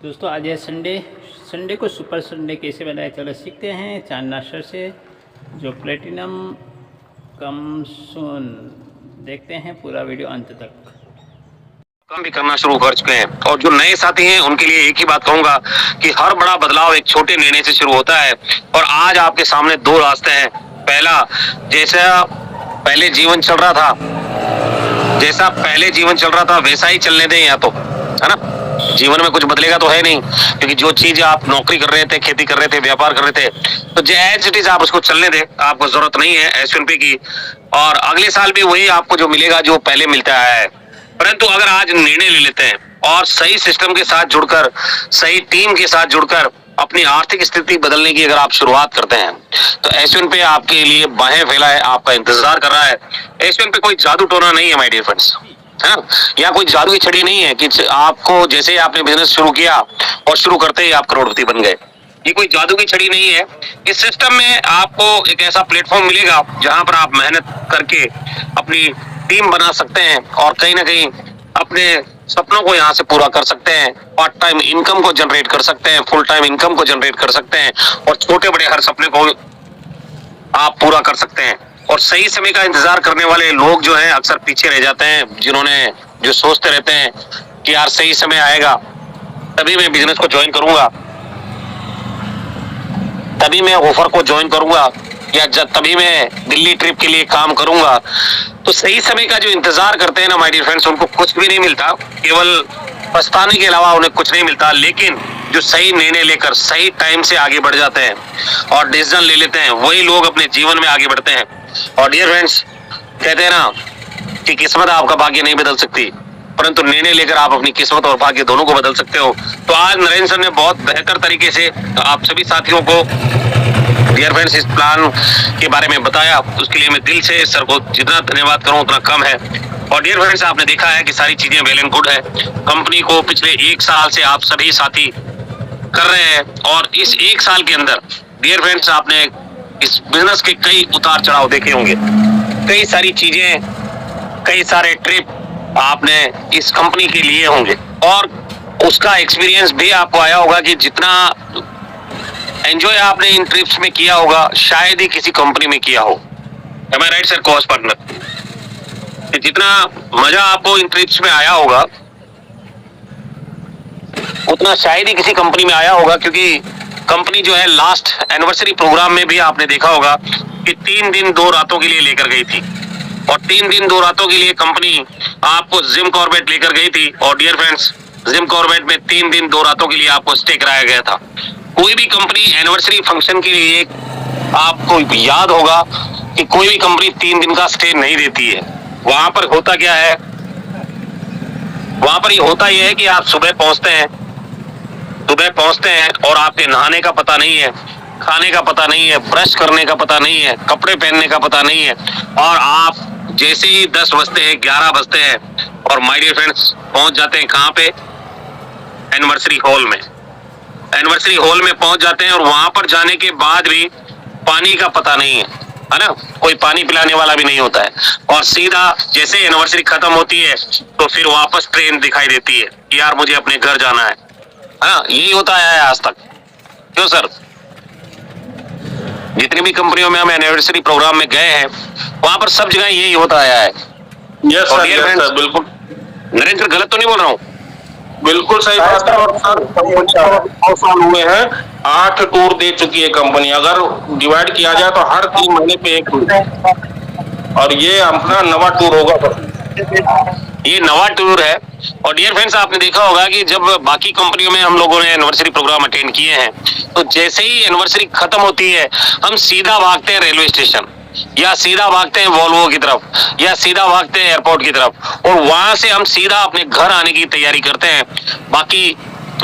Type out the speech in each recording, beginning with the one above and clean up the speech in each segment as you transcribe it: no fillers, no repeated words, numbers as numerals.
दोस्तों आज है संडे। संडे को सुपर संडे कैसे बनाया चलो सीखते हैं चांदना सर से, जो प्लेटिनम कम सुन। देखते हैं पूरा वीडियो अंत तक। काम भी करना शुरू कर चुके हैं और जो नए साथी हैं उनके लिए एक ही बात कहूंगा कि हर बड़ा बदलाव एक छोटे निर्णय से शुरू होता है। और आज आपके सामने दो रास्ते हैं। पहला, जैसा पहले जीवन चल रहा था वैसा ही चलने दें, या तो है ना, जीवन में कुछ बदलेगा तो है नहीं, क्योंकि जो चीज आप नौकरी कर रहे थे, खेती कर रहे थे, व्यापार कर रहे थे, तो एज इट इज आप उसको चलने दें। आपको जरूरत नहीं है H1P की, और अगले साल भी वही आपको जो मिलेगा जो पहले मिलता है। परंतु अगर आज निर्णय ले लेते हैं और सही सिस्टम के साथ जुड़कर, सही टीम के साथ जुड़कर अपनी आर्थिक स्थिति बदलने की अगर आप शुरुआत करते हैं, तो H1P आपके लिए बाहें फैलाए आपका इंतजार कर रहा है। H1P कोई जादू टोना नहीं है माय डियर फ्रेंड्स, है ना। यहाँ कोई जादू की छड़ी नहीं है कि आपको जैसे ही आपने बिजनेस शुरू किया और शुरू करते ही आप करोड़पति बन गए। ये कोई जादू की छड़ी नहीं है। इस सिस्टम में आपको एक ऐसा प्लेटफॉर्म मिलेगा जहां पर आप मेहनत करके अपनी टीम बना सकते हैं और कहीं ना कहीं अपने सपनों को यहाँ से पूरा कर सकते हैं। पार्ट टाइम इनकम को जनरेट कर सकते हैं, फुल टाइम इनकम को जनरेट कर सकते हैं, और छोटे बड़े हर सपने को आप पूरा कर सकते हैं। और सही समय का इंतजार करने वाले लोग जो हैं अक्सर पीछे रह जाते हैं, जो सोचते रहते हैं कि यार सही समय आएगा तभी मैं बिजनेस को ज्वाइन करूंगा, तभी मैं ऑफर को ज्वाइन करूंगा, या जब तभी मैं दिल्ली ट्रिप के लिए काम करूंगा। तो सही समय का जो इंतजार करते हैं ना माय डियर फ्रेंड्स, उनको कुछ भी नहीं मिलता, केवल पछताने के अलावा उन्हें कुछ नहीं मिलता। लेकिन जो सही निर्णय लेकर सही टाइम से आगे बढ़ जाते हैं और डिसीजन ले लेते हैं, वही लोग अपने जीवन में आगे बढ़ते हैं। और डियर फ्रेंड्स, कहते हैं ना कि किस्मत आपका भाग्य नहीं बदल सकती, परंतु निर्णय लेकर आप अपनी किस्मत और भाग्य दोनों को बदल सकते हो। तो आज नरेंद्र सर ने बहुत बेहतर तरीके से आप सभी साथियों को डियर फ्रेंड्स इस प्लान के बारे में बताया। उसके लिए मैं दिल से सर को जितना धन्यवाद करूं उतना कम है। और डियर फ्रेंड्स, आपने देखा है कि सारी चीजें वेल एंड गुड है। कंपनी को पिछले 1 साल से आप सभी साथी कर रहे हैं, और इस 1 साल के अंदर डियर फ्रेंड्स आपने इस बिजनेस के कई उतार चढ़ाव देखे होंगे, कई सारी चीजें, कई सारे ट्रिप आपने इस कंपनी के लिए होंगे, और उसका एक्सपीरियंस भी आपको आया होगा कि जितना एंजॉय आपने इन ट्रिप्स में किया होगा शायद ही किसी कंपनी में किया हो। Am I right sir, co-host partner? जितना मजा आपको इन ट्रिप्स में आया होगा उतना शायद ही किसी कंपनी में आया होगा, क्योंकि कंपनी जो है लास्ट एनिवर्सरी प्रोग्राम में भी आपने देखा होगा कि 3 दिन 2 रातों के लिए लेकर गई थी, और 3 दिन 2 रातों के लिए कंपनी आपको जिम कॉर्बेट लेकर गई थी। और डियर फ्रेंड्स, जिम कॉर्बेट में 3 दिन 2 रातों के लिए आपको स्टे कराया गया था। कोई भी कंपनी एनिवर्सरी फंक्शन के लिए, आपको याद होगा कि कोई भी कंपनी 3 दिन का स्टे नहीं देती है। वहां पर होता क्या है, वहां पर ये होता यह है कि आप सुबह पहुंचते हैं और आपके नहाने का पता नहीं है, खाने का पता नहीं है, ब्रश करने का पता नहीं है, कपड़े पहनने का पता नहीं है, और आप जैसे ही 10 बजते हैं, 11 बजते हैं, और माय डियर फ्रेंड्स पहुंच जाते हैं कहां पे, एनिवर्सरी हॉल में। एनिवर्सरी हॉल में पहुंच जाते हैं, और वहां पर जाने के बाद भी पानी का पता नहीं है ना, कोई पानी पिलाने वाला भी नहीं होता है। और सीधा जैसे एनिवर्सरी खत्म होती है तो फिर वापस ट्रेन दिखाई देती है कि यार मुझे अपने घर जाना है ना। यही होता है आज तक। क्यों सर? जितनी भी कंपनियों में हम एनिवर्सरी प्रोग्राम में गए हैं वहां पर सब जगह यही होता आया है। यस सर, बिल्कुल। नरेंद्र सर, गलत तो नहीं बोल रहा हूँ? बिल्कुल सही बात है। और सर 2 साल हुए हैं, 8 टूर दे चुकी है कंपनी। अगर डिवाइड किया जाए तो हर 3 महीने पे 1 टूर, और ये अपना नवा टूर होगा सर। ये नवा टूर है। और डियर फ्रेंड्स, आपने देखा होगा कि जब बाकी कंपनियों में हम लोगों ने एनिवर्सरी प्रोग्राम अटेंड किए हैं, तो जैसे ही एनिवर्सरी खत्म होती है हम सीधा भागते हैं रेलवे स्टेशन, या सीधा भागते हैं वॉल्वो की तरफ, या सीधा भागते हैं एयरपोर्ट की तरफ, और वहां से हम सीधा अपने घर आने की तैयारी करते हैं। बाकी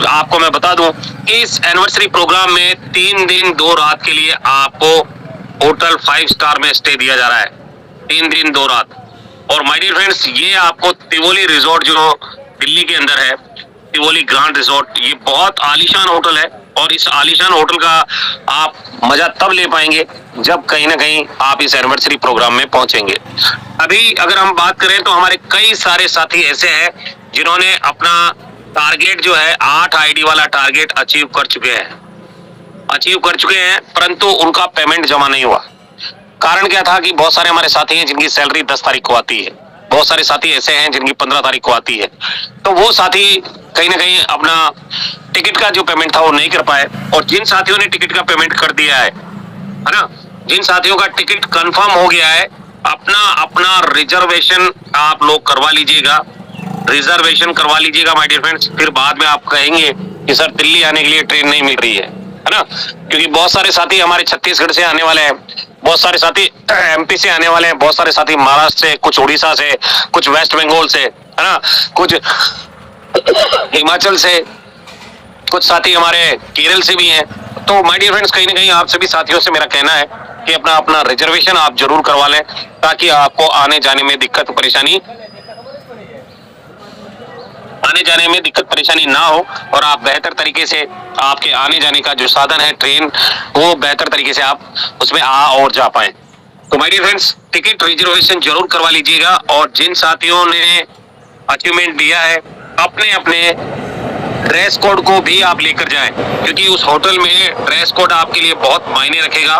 आपको मैं बता दूं कि इस एनिवर्सरी प्रोग्राम में 3 दिन 2 रात के लिए आपको होटल 5 स्टार में स्टे दिया जा रहा है। 3 दिन 2 रात। और माय डियर फ्रेंड्स, ये आपको तिवोली रिजॉर्ट जो दिल्ली के अंदर है, तिवोली ग्रांड रिजॉर्ट, ये बहुत आलीशान होटल है, और इस आलीशान होटल का आप मजा तब ले पाएंगे जब कहीं ना कहीं आप इस एनिवर्सरी प्रोग्राम में पहुंचेंगे। अभी अगर हम बात करें तो हमारे कई सारे साथी ऐसे हैं जिन्होंने अपना टारगेट जो है 8 आईडी वाला टारगेट अचीव कर चुके हैं, परंतु उनका पेमेंट जमा नहीं हुआ। कारण क्या था कि बहुत सारे हमारे साथी हैं जिनकी सैलरी 10 तारीख को आती है, बहुत सारे साथी ऐसे हैं जिनकी 15 तारीख को आती है, तो वो साथी कहीं ना कहीं अपना टिकट का जो पेमेंट था वो नहीं कर पाए। और जिन साथियों ने टिकट का पेमेंट कर दिया है ना, जिन साथियों का टिकट कंफर्म हो गया है, अपना रिजर्वेशन आप लोग करवा लीजिएगा, रिजर्वेशन करवा लीजिएगा माय डियर फ्रेंड्स। फिर बाद में आप कहेंगे कि सर दिल्ली आने के लिए ट्रेन नहीं मिल रही है ना, क्योंकि बहुत सारे साथी हमारे छत्तीसगढ़ से आने वाले हैं, बहुत सारे साथी एमपी से आने वाले हैं, बहुत सारे साथी महाराष्ट्र से, कुछ उड़ीसा से, कुछ वेस्ट बंगाल से, है ना, कुछ हिमाचल से, कुछ साथी हमारे केरल से भी हैं। तो माय डियर फ्रेंड्स, कहीं ना कहीं आप सभी साथियों से मेरा कहना है कि अपना रिजर्वेशन आप जरूर करवा लें, ताकि आपको आने जाने में दिक्कत परेशानी ना हो, और आप बेहतर तरीके से आपके आने जाने का जो साधन है ट्रेन, वो बेहतर तरीके से आप उसमें आ और जा पाए। तो my dear friends, ticket reservation जरूर करवा लीजिएगा। और जिन साथियों ने अचीवमेंट दिया है, अपने ड्रेस कोड को भी आप लेकर जाएं, क्योंकि उस होटल में ड्रेस कोड आपके लिए बहुत मायने रखेगा।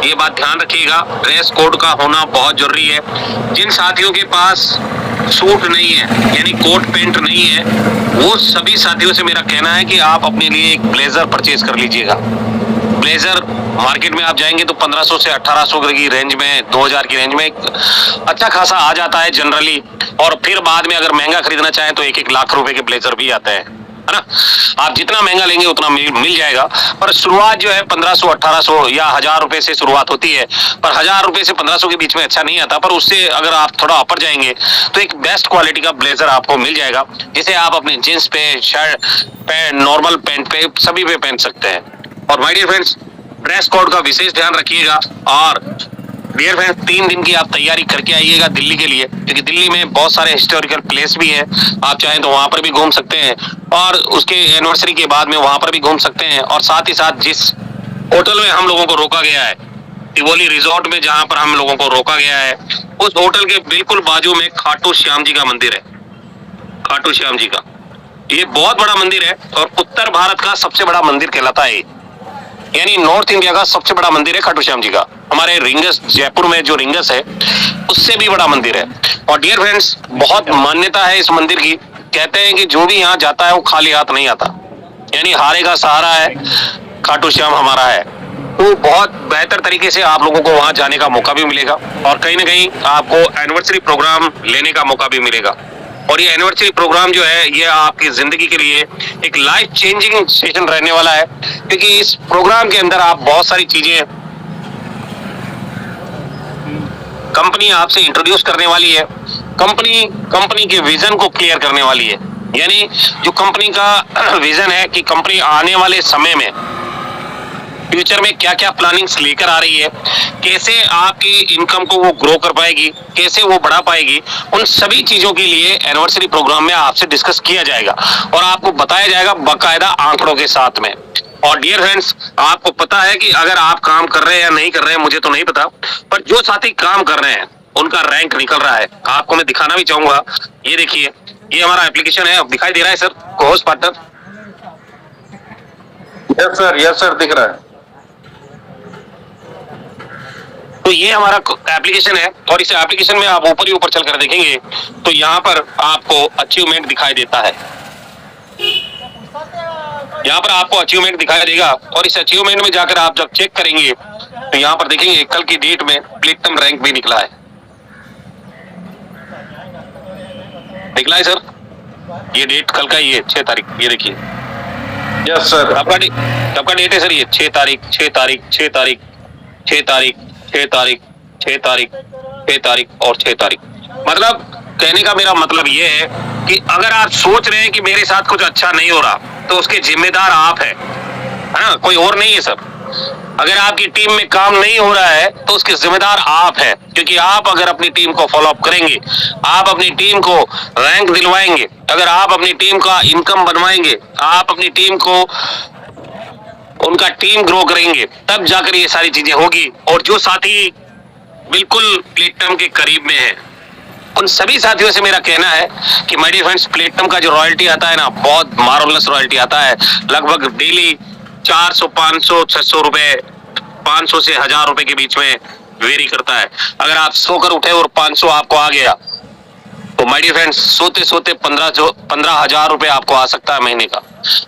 ये बात ध्यान रखिएगा, ड्रेस कोड का होना बहुत जरूरी है। जिन साथियों के पास सूट नहीं है, यानी कोट पैंट नहीं है, वो सभी साथियों से मेरा कहना है कि आप अपने लिए एक ब्लेजर परचेज कर लीजिएगा। ब्लेजर मार्केट में आप जाएंगे तो 1500 से 1800 की रेंज में, 2000 की रेंज में अच्छा खासा आ जाता है जनरली। और फिर बाद में अगर महंगा खरीदना चाहें तो 1-1 लाख रुपए के ब्लेजर भी आते हैं, है ना। आप जितना महंगा लेंगे उतना मिल जाएगा, पर शुरुआत जो है 1500, 1800 या 1000 रुपए से शुरुआत होती है। पर 1000 रुपए से 1500 के बीच में अच्छा नहीं आता, पर उससे अगर आप थोड़ा ऊपर जाएंगे तो एक बेस्ट क्वालिटी का ब्लेजर आपको मिल जाएगा, जिसे आप अपने जींस पे, शर्ट पे, नॉर्मल पैंट पे, सभी पे पहन सकते हैं। और my dear friends, dress code का विशेष ध्यान रखिएगा। और डियर फ्रेंड्स, 3 दिन की आप तैयारी करके आइएगा दिल्ली के लिए, क्योंकि दिल्ली में बहुत सारे हिस्टोरिकल प्लेस भी हैं। आप चाहें तो वहां पर भी घूम सकते हैं, और उसके एनिवर्सरी के बाद में वहां पर भी घूम सकते हैं। और साथ ही साथ जिस होटल में हम लोगों को रोका गया है, टिवोली रिजॉर्ट में जहां पर हम लोगों को रोका गया है, उस होटल के बिल्कुल बाजू में खाटू श्याम जी का मंदिर है। खाटू श्याम जी का ये बहुत बड़ा मंदिर है, और उत्तर भारत का सबसे बड़ा मंदिर कहलाता है, यानी नॉर्थ इंडिया का सबसे बड़ा मंदिर है खाटू श्याम जी का। हमारे रिंगस, जयपुर में जो रिंगस है, उससे भी बड़ा मंदिर है। और डियर फ्रेंड्स, बहुत मान्यता है इस मंदिर की। कहते हैं कि जो भी यहाँ जाता है वो खाली हाथ नहीं आता, यानी हारे का सहारा है, खाटू श्याम हमारा है। तो बहुत बेहतर तरीके से आप लोगों को वहां जाने का मौका भी मिलेगा, और कहीं ना कहीं आपको एनिवर्सरी प्रोग्राम लेने का मौका भी मिलेगा। और ये एनिवर्सरी प्रोग्राम जो है, ये आपकी जिंदगी के लिए एक लाइफ चेंजिंग सेशन रहने वाला है, क्योंकि इस प्रोग्राम के अंदर आप बहुत सारी चीजें कंपनी आपसे इंट्रोड्यूस करने वाली है। कंपनी के विजन को क्लियर करने वाली है, यानी जो कंपनी का विजन है कि कंपनी आने वाले समय में, फ्यूचर में क्या क्या प्लानिंग्स लेकर आ रही है, कैसे आपकी इनकम को वो ग्रो कर पाएगी, कैसे वो बढ़ा पाएगी, उन सभी चीजों के लिए एनिवर्सरी प्रोग्राम में आपसे डिस्कस किया जाएगा, और आपको बताया जाएगा बाकायदा आंकड़ों के साथ में। और डियर फ्रेंड्स, आपको पता है कि अगर आप काम कर रहे हैं या नहीं कर रहे हैं, मुझे तो नहीं पता, पर जो साथी काम कर रहे हैं उनका रैंक निकल रहा है। आपको मैं दिखाना भी चाहूंगा, ये देखिए, ये हमारा एप्लीकेशन है, दिखाई दे रहा है sir host partner? Yes sir, दिख रहा है। तो ये हमारा एप्लीकेशन है, और इस एप्लीकेशन में आप ऊपर ही ऊपर चलकर देखेंगे तो यहाँ पर आपको अचीवमेंट दिखाई देता है। यहाँ पर आपको अचीवमेंट दिखाई देगा, और इस अचीवमेंट में जाकर आप जब चेक करेंगे तो यहाँ पर देखेंगे कल की डेट में प्लेटिनम रैंक भी निकला है। निकला है सर, ये डेट कल का ही है, 6 तारीख, ये देखिए। Yes sir. कब का डेट है सर? ये 6 तारीख, 6 तारीख, 6 तारीख, 6 तारीख, 6 तारीख, 6 तारीख, 6 तारीख और 6 तारीख। मतलब कहने का मेरा मतलब ये है कि अगर आप सोच रहे हैं कि मेरे साथ कुछ अच्छा नहीं हो रहा, तो उसके जिम्मेदार आप है ना, कोई और नहीं है सर। अगर आपकी टीम में काम नहीं हो रहा है तो उसके जिम्मेदार आप हैं, क्योंकि आप अगर अपनी टीम को फॉलो अप करेंगे, आप अपनी टीम को रैंक दिलवाएंगे, अगर आप अपनी टीम का इनकम बनवाएंगे, आप अपनी टीम को, उनका टीम ग्रो करेंगे, तब जाकर ये सारी चीजें होगी। और जो साथी बिल्कुल प्लेटिनम के करीब में है, उन सभी साथियों से मेरा कहना है कि माय डियर फ्रेंड्स, प्लेटिनम का जो रॉयल्टी आता है ना, बहुत मार्वलस रॉयल्टी आता है। लगभग डेली 400, 500, 600 रुपए, 500 से 1000 रुपए के बीच में वेरी करता है। अगर आप सोकर उठे और 500 आपको आ गया तो माय डियर फ्रेंड्स, सोते सोते 15,000 रुपए आपको आ सकता है महीने का।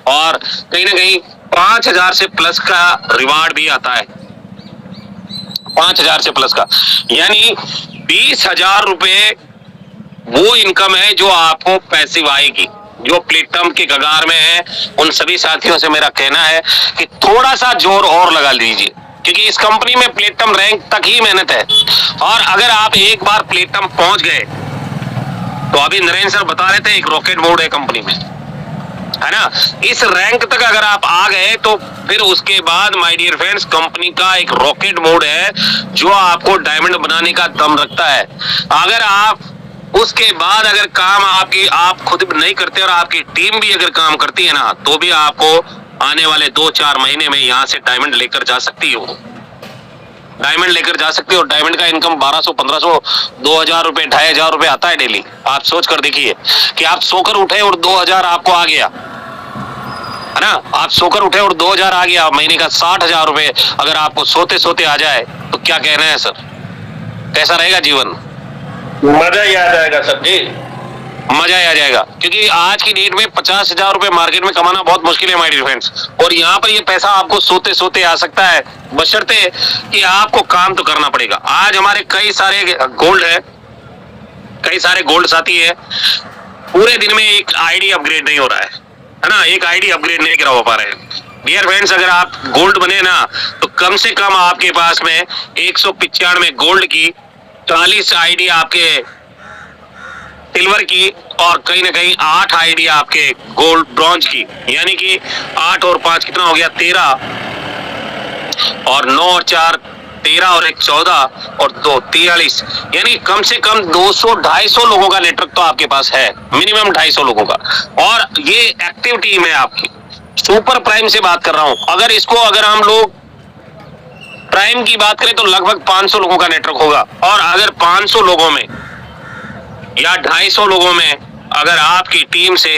और कहीं ना कहीं 5,000 से प्लस का रिवार्ड भी आता है, 5,000 से प्लस का, यानी 20,000 रुपए वो इनकम है जो आपको पैसिव आएगी, जो प्लेटिनम के कगार में है। उन सभी साथियों से मेरा कहना है कि थोड़ा सा जोर और लगा लीजिए, क्योंकि इस कंपनी में प्लेटिनम रैंक तक ही मेहनत है। और अगर आप एक बार प्लेटिनम पहुंच गए तो अभी नरेंद्र सर बता रहे थे एक रॉकेट मोड है कंपनी में, है ना। इस रैंक तक अगर आप आ गए तो फिर उसके बाद माय डियर फ्रेंड्स, कंपनी का एक रॉकेट मोड है जो आपको डायमंड बनाने का दम रखता है। अगर आप उसके बाद अगर काम आप खुद नहीं करते और आपकी टीम भी अगर काम करती है ना, तो भी आपको आने वाले 2-4 महीने में यहाँ से डायमंड लेकर जा सकती हो, डायमंड लेकर जा सकती हो। डायमंड का इनकम 1200, 1500, 2000 रुपए, 2500 रुपए आता है डेली। आप सोच कर देखिए कि आप सोकर उठे और 2000 आपको आ गया, है ना। आप सोकर उठे और 2000 आ गया, महीने का 60,000 रुपए अगर आपको सोते सोते आ जाए तो क्या कहना है सर, कैसा रहेगा जीवन? मजा ही आ जाएगा सर जी, मजा ही आ जाएगा। क्योंकि आज की डेट में 50,000 रुपए मार्केट में कमाना बहुत मुश्किल है माय डियर फ्रेंड्स, और यहाँ पर ये पैसा आपको सोते सोते आ सकता है, बशर्ते कि आपको काम तो करना पड़ेगा। आज हमारे कई सारे गोल्ड है, कई सारे गोल्ड साथी है, पूरे दिन में एक आईडी अपग्रेड नहीं हो रहा है ना, एक आईडी अपग्रेड नहीं करा हो पा रहे हैं। डियर फ्रेंड्स, अगर आप गोल्ड बने ना तो कम से कम आपके पास में 195 गोल्ड की, 40 आईडी आपके सिल्वर की, और कहीं ना कहीं 8 आईडी आपके गोल्ड ब्रॉन्ज की, यानी कि 8 और 5 कितना हो गया, 13, और 9 और 4 13, और 1 14, और 2 43, यानी कम से कम 200-250 लोगों का नेटवर्क तो आपके पास है, मिनिमम 250 लोगों का। और ये एक्टिव टीम है आपकी। सुपर प्राइम से बात कर रहा हूं, अगर हम लोग प्राइम की बात करें तो लगभग 500 लोगों का नेटवर्क होगा। और अगर 500 लोगों में या 250 लोगों में अगर आपकी टीम से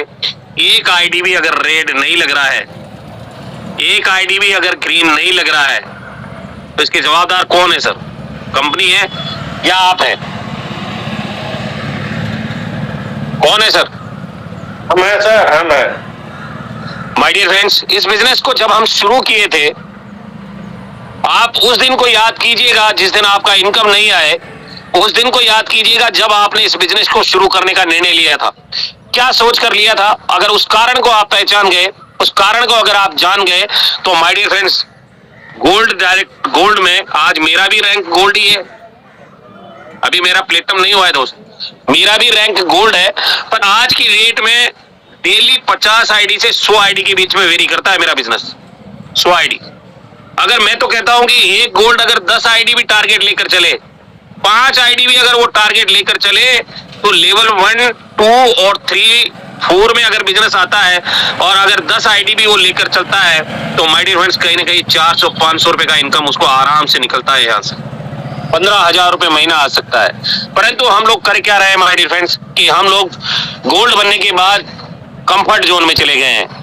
एक आईडी भी अगर रेड नहीं लग रहा है, एक आईडी भी अगर ग्रीन नहीं लग रहा है, तो इसके जवाबदार कौन है सर? कंपनी है या आप हैं? कौन है सर? हम है सर, हम है। माय डियर फ्रेंड्स, इस बिजनेस को जब हम शुरू किए थे, आप उस दिन को याद कीजिएगा जिस दिन आपका इनकम नहीं आए, उस दिन को याद कीजिएगा जब आपने इस बिजनेस को शुरू करने का निर्णय लिया था। क्या सोच कर लिया था? अगर उस कारण को आप पहचान गए, उस कारण को अगर आप जान गए, तो my dear friends, gold, direct gold में आज मेरा भी रैंक गोल्ड ही है। अभी मेरा प्लेटिनम नहीं हुआ है दोस्त, मेरा भी रैंक गोल्ड है, पर आज की रेट में डेली 50 आईडी से 100 आईडी के बीच में वेरी करता है मेरा बिजनेस। 100 आईडी, अगर मैं तो कहता हूं कि एक गोल्ड अगर 10 आईडी भी टारगेट लेकर चले, 5 आईडी भी अगर वो टारगेट लेकर चले, तो लेवल 1, 2 और 3, 4 में अगर बिजनेस आता है और अगर 10 आईडी भी वो लेकर चलता है, तो माय डियर फ्रेंड्स, कहीं ना कहीं 400-500 रुपए का इनकम उसको आराम से निकलता है। यहाँ से 15,000 रुपए महीना आ सकता है। परंतु हम लोग कर क्या रहे हैं माय डियर फ्रेंड्स, कि हम लोग गोल्ड बनने के बाद कंफर्ट जोन में चले गए हैं,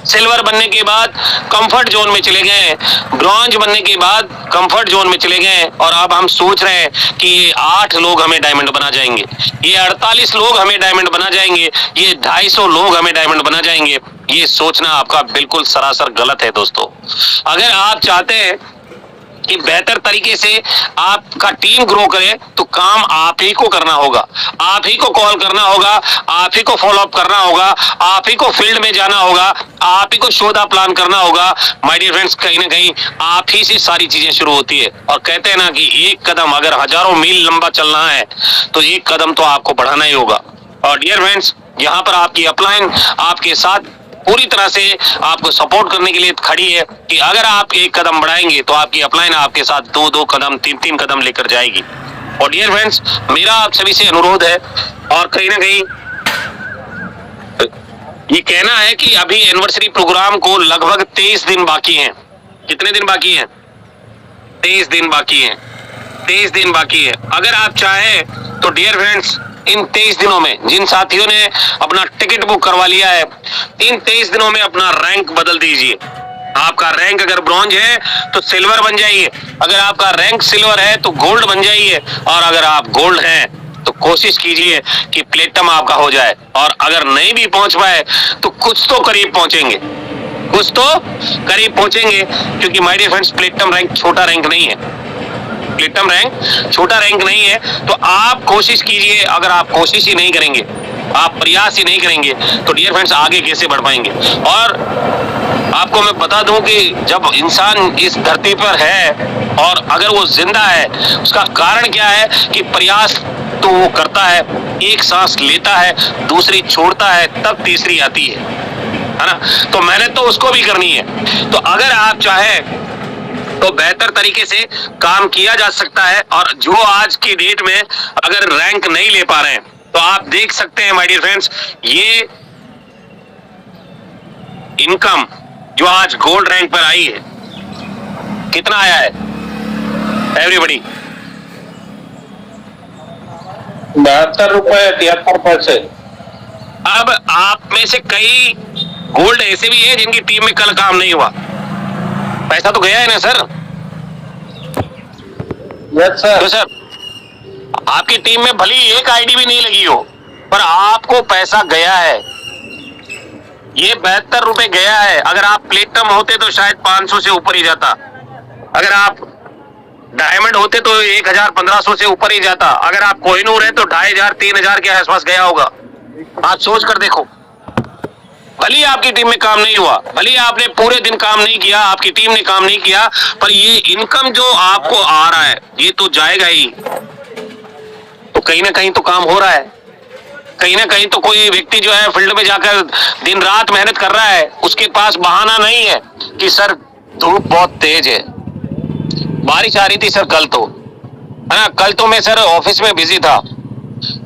सिल्वर बनने के बाद कंफर्ट जोन में चले गए, ब्रॉन्ज बनने के बाद कंफर्ट जोन में चले गए, और अब हम सोच रहे हैं कि ये 8 लोग हमें डायमंड बना जाएंगे, ये 48 लोग हमें डायमंड बना जाएंगे, ये 250 लोग हमें डायमंड बना जाएंगे। ये सोचना आपका बिल्कुल सरासर गलत है दोस्तों। अगर आप चाहते हैं कि बेहतर तरीके से आपका टीम ग्रो करे, तो काम आप ही को करना होगा, आप ही को कॉल करना होगा, आप ही को फॉलो अप करना होगा, आप ही को फील्ड में जाना होगा, आप ही को शोधा प्लान करना होगा। माय डियर फ्रेंड्स, कहीं ना कहीं आप ही से सारी चीजें शुरू होती है। और कहते हैं ना कि एक कदम अगर हजारों मील लंबा चलना है, तो एक कदम तो आपको बढ़ाना ही होगा। और डियर फ्रेंड्स, यहाँ पर आपकी अपलाइन आपके साथ पूरी तरह से आपको सपोर्ट करने के लिए खड़ी है कि अगर आप एक कदम बढ़ाएंगे तो आपकी अपलाइन आपके साथ 2-2 कदम, 3-3 कदम लेकर जाएगी। और डियर फ्रेंड्स, मेरा आप सभी से अनुरोध है, और कहीं ना कहीं ये कहना है कि अभी एनिवर्सरी प्रोग्राम को लगभग 23 दिन बाकी हैं। कितने दिन बाकी हैं? 23 दिन बाकी हैं, 23 दिन बाकी है। अगर आप चाहें तो डियर फ्रेंड्स, इन 23 दिनों में जिन साथियों ने अपना टिकट बुक करवा लिया है, इन 23 दिनों में अपना रैंक बदल दीजिए। आपका रैंक अगर ब्रॉन्ज है तो सिल्वर बन जाइए, अगर आपका रैंक सिल्वर है तो गोल्ड बन जाइए, और अगर आप गोल्ड हैं तो कोशिश कीजिए कि प्लेटिनम आपका हो जाए। और अगर नहीं भी पहुंच पाए तो कुछ तो करीब पहुंचेंगे, कुछ तो करीब पहुंचेंगे, क्योंकि my dear friends platinum rank छोटा रैंक नहीं है, प्लेटिनम रैंक छोटा रैंक नहीं है। तो आप कोशिश कीजिए, अगर आप कोशिश ही नहीं करेंगे, आप प्रयास ही नहीं करेंगे तो डियर फ्रेंड्स आगे कैसे बढ़ पाएंगे। और आपको मैं बता दूं कि जब इंसान इस धरती पर है और अगर वो जिंदा है, उसका कारण क्या है कि प्रयास तो वो करता है, एक सांस लेता है, दूसरी छोड़ता है, तब तीसरी आती है ना। तो मेहनत तो उसको भी करनी है। तो अगर आप चाहें तो बेहतर तरीके से काम किया जा सकता है। और जो आज की डेट में अगर रैंक नहीं ले पा रहे हैं तो आप देख सकते हैं माय डियर फ्रेंड्स, ये इनकम जो आज गोल्ड रैंक पर आई है, कितना आया है एवरीबॉडी? 72 रुपए 73 पैसे। अब आप में से कई गोल्ड ऐसे भी है जिनकी टीम में कल काम नहीं हुआ, पैसा तो गया है ना सर? Yes sir. तो सर आपकी टीम में भली एक आईडी भी नहीं लगी हो, पर आपको पैसा गया है, ये 72 रुपए गया है। अगर आप प्लेटिनम होते तो शायद 500 से ऊपर ही जाता, अगर आप डायमंड होते तो 1000-1500 से ऊपर ही जाता, अगर आप कोहिनूर है तो 2500-3000 के आसपास गया होगा। आप सोच कर देखो, भली आपकी टीम में काम नहीं हुआ, भली आपने पूरे दिन काम नहीं किया, आपकी टीम ने काम नहीं किया, पर ये इनकम जो आपको आ रहा है ये तो जाएगा ही। तो कहीं ना कहीं तो काम हो रहा है, कहीं ना कहीं तो कोई व्यक्ति जो है फील्ड में जाकर दिन रात मेहनत कर रहा है, उसके पास बहाना नहीं है कि सर धूप बहुत तेज है, बारिश आ रही थी सर कल तो, है ना, कल तो मैं सर ऑफिस में बिजी था,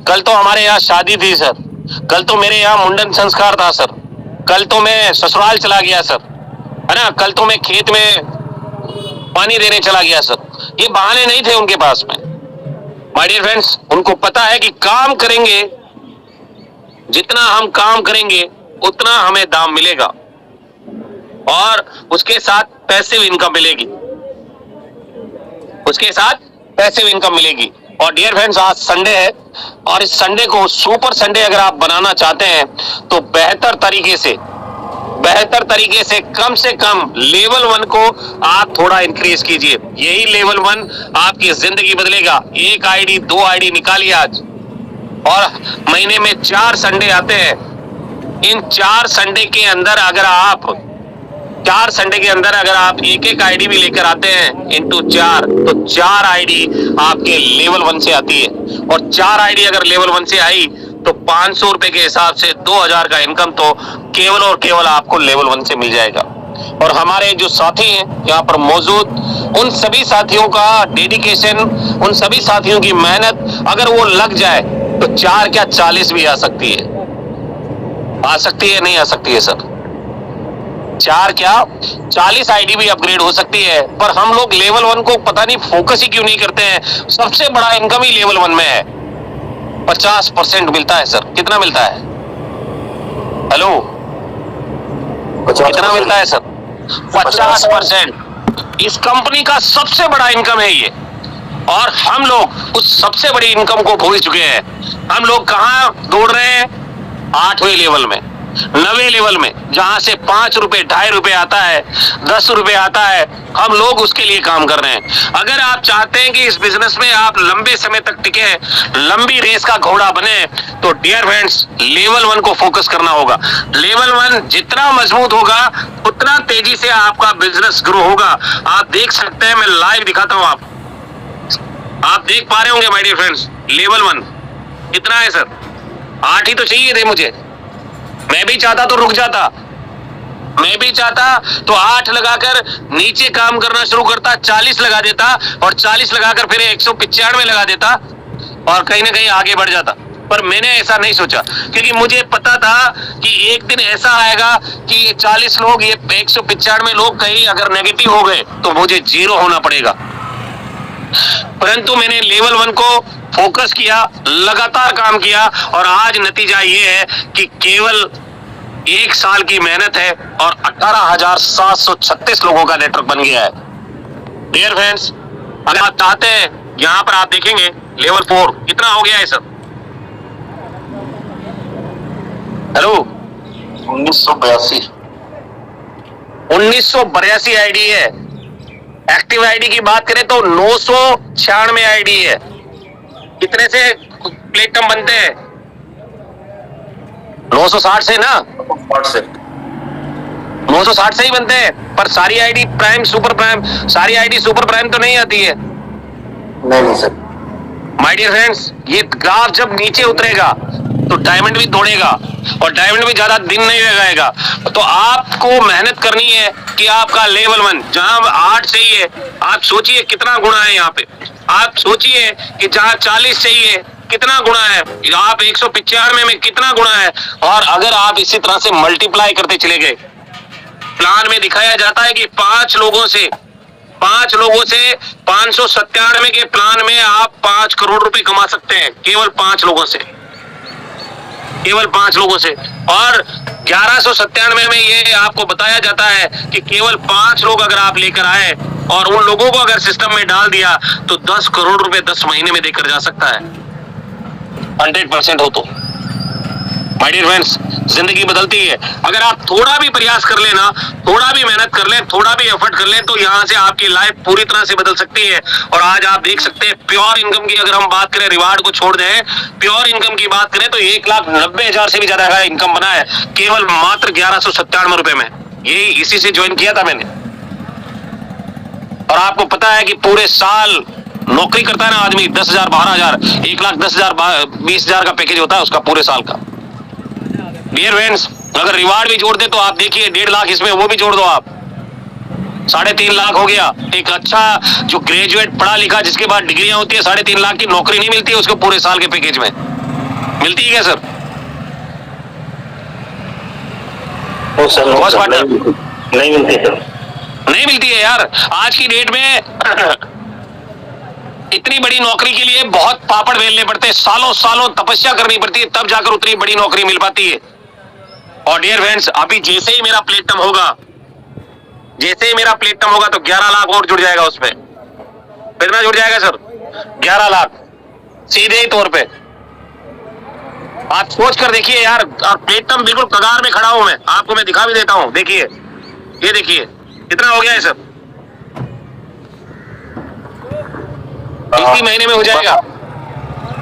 कल तो हमारे यहाँ शादी थी सर, कल तो मेरे यहाँ मुंडन संस्कार था सर, कल तो मैं ससुराल चला गया सर, है ना, कल तो मैं खेत में पानी देने चला गया सर। ये बहाने नहीं थे उनके पास में माय डियर फ्रेंड्स। उनको पता है कि काम करेंगे, जितना हम काम करेंगे उतना हमें दाम मिलेगा और उसके साथ पैसिव इनकम मिलेगी, उसके साथ पैसिव इनकम मिलेगी। और डियर फ्रेंड्स आज संडे है और इस संडे को सुपर संडे अगर आप बनाना चाहते हैं तो बेहतर तरीके से कम लेवल 1 को आप थोड़ा इंक्रीज कीजिए। यही लेवल 1 आपकी जिंदगी बदलेगा। एक आईडी 2 आईडी निकालिए आज, और महीने में 4 संडे आते हैं। इन 4 संडे के अंदर अगर आप एक आईडी भी लेकर आते हैं इंटू 4, तो 4 आईडी आपके लेवल 1 से आती है। और 4 आईडी अगर लेवल 1 से आई तो 500 रुपए के हिसाब से 2000 का इनकम तो केवल और केवल आपको लेवल 1 से मिल जाएगा। और हमारे जो साथी हैं यहाँ पर मौजूद, उन सभी साथियों का डेडिकेशन, उन सभी साथियों की मेहनत अगर वो लग जाए तो 4 क्या 40 भी आ सकती है, नहीं आ सकती है सर? 4 क्या 40 आईडी भी अपग्रेड हो सकती है। पर हम लोग लेवल 1 को पता नहीं फोकस ही क्यों नहीं करते हैं। सबसे बड़ा इनकम ही लेवल 1 में है, 50% मिलता है सर। कितना मिलता है? हेलो, कितना मिलता है सर? 50%। इस कंपनी का सबसे बड़ा इनकम है ये, और हम लोग उस सबसे बड़ी इनकम को भूल चुके हैं। हम लोग कहाँ दौड़ रहे हैं? 8वें लेवल में, 9वें लेवल में, जहां से 5 रुपए 2.5 रुपए आता है, 10 रुपए आता है, हम लोग उसके लिए काम कर रहे हैं। अगर आप चाहते हैं कि इस बिजनेस में आप लंबे समय तक टिके, लंबी रेस का घोड़ा बने, तो डियर फ्रेंड्स लेवल 1 को फोकस करना होगा। लेवल 1 जितना मजबूत होगा उतना तेजी से आपका बिजनेस ग्रो होगा। आप देख सकते हैं, मैं लाइव दिखाता हूं, आप देख पा रहे होंगे माय डियर फ्रेंड्स। लेवल 1 कितना है सर? 8 ही तो चाहिए थे मुझे। मैं भी चाहता तो रुक जाता, मैं भी चाहता तो 8 लगाकर नीचे काम करना शुरू करता, 40 लगा देता, और 40 लगाकर फिर 195 लगा देता और कहीं ना कहीं आगे बढ़ जाता। पर मैंने ऐसा नहीं सोचा, क्योंकि मुझे पता था कि एक दिन ऐसा आएगा कि ये 40 लोग, ये 195 लोग कहीं अगर नेगेटिव हो गए तो मुझे 0 होना पड़ेगा। परंतु मैंने लेवल 1 को फोकस किया, लगातार काम किया और आज नतीजा ये है कि केवल 1 साल की मेहनत है और 18,736 लोगों का नेटवर्क बन गया है। डियर फ्रेंड्स, अगर आप चाहते हैं, यहाँ पर आप देखेंगे लेवल 4 कितना हो गया है सर? हेलो, 1982 आईडी है। एक्टिव आईडी की बात करें तो 996 आईडी है। कितने से प्लेटफॉर्म बनते हैं? 960 से ना, 960 से ही बनते हैं। पर सारी आईडी प्राइम, सुपर प्राइम, सारी आईडी सुपर प्राइम तो नहीं आती है। नहीं सर। माय डियर फ्रेंड्स, ये ग्राफ जब नीचे उतरेगा तो डायमंड भी तोड़ेगा और डायमंड भी ज्यादा दिन नहीं लगाएगा। तो आपको मेहनत करनी है कि आपका लेवल 1 जहां 8 चाहिए, आप सोचिए कितना गुणा है यहाँ पे। आप सोचिए कि जहां 40 चाहिए कितना गुणा है, आप 195 में कितना गुणा है। और अगर आप इसी तरह से मल्टीप्लाई करते चले गए, प्लान में दिखाया जाता है कि 5 लोगों से 597 के प्लान में आप 5 करोड़ रुपए कमा सकते हैं, केवल 5 लोगों से, केवल 5 लोगों से। और 1197 में ये आपको बताया जाता है कि केवल 5 लोग अगर आप लेकर आए और उन लोगों को अगर सिस्टम में डाल दिया तो 10 करोड़ रुपए 10 महीने में देकर जा सकता है, 100% हो तो। माय डियर फ्रेंड्स, जिंदगी बदलती है। अगर आप थोड़ा भी प्रयास कर लेना, थोड़ा भी मेहनत कर लें, थोड़ा भी एफर्ट कर लें, तो यहाँ से आपकी लाइफ पूरी तरह से बदल सकती है। और आज आप देख सकते हैं प्योर इनकम की अगर हम बात करें, रिवार्ड को छोड़ दें, प्योर इनकम की बात करें तो 1,90,000 से भी ज्यादा का इनकम बना है केवल मात्र 1197 रुपए में। यही इसी से ज्वाइन किया था मैंने। और आपको पता है कि पूरे साल नौकरी करता है ना आदमी, 10,000, 12,000, 1,10,000, 20,000 का पैकेज होता है उसका पूरे साल का। डियर फ्रेंड्स, अगर रिवार्ड भी जोड़ दे तो आप देखिए 1.5 लाख इसमें वो भी जोड़ दो आप, 3.5 लाख हो गया। एक अच्छा जो ग्रेजुएट पढ़ा लिखा जिसके बाद डिग्रियां होती है, 3.5 लाख की नौकरी नहीं मिलती है उसको पूरे साल के पैकेज में, मिलती है क्या सर? नहीं मिलती सर, नहीं मिलती है यार। आज की डेट में इतनी बड़ी नौकरी के लिए बहुत पापड़ बेलने पड़ते हैं, सालों सालों तपस्या करनी पड़ती है, तब जाकर उतनी बड़ी नौकरी मिल पाती है। और डियर फ्रेंड्स, अभी जैसे ही मेरा प्लेटफॉर्म होगा, जैसे ही मेरा प्लेटफॉर्म होगा तो 11 लाख और जुड़ जाएगा उसमें। कितना जुड़ जाएगा सर? 11 लाख सीधे ही तौर पे। आप सोच कर देखिए यार, प्लेटफॉर्म बिल्कुल कगार में खड़ा हूं मैं, आपको मैं दिखा भी देता हूं। देखिए, ये देखिए कितना हो गया है सर, इसी महीने में हो जाएगा।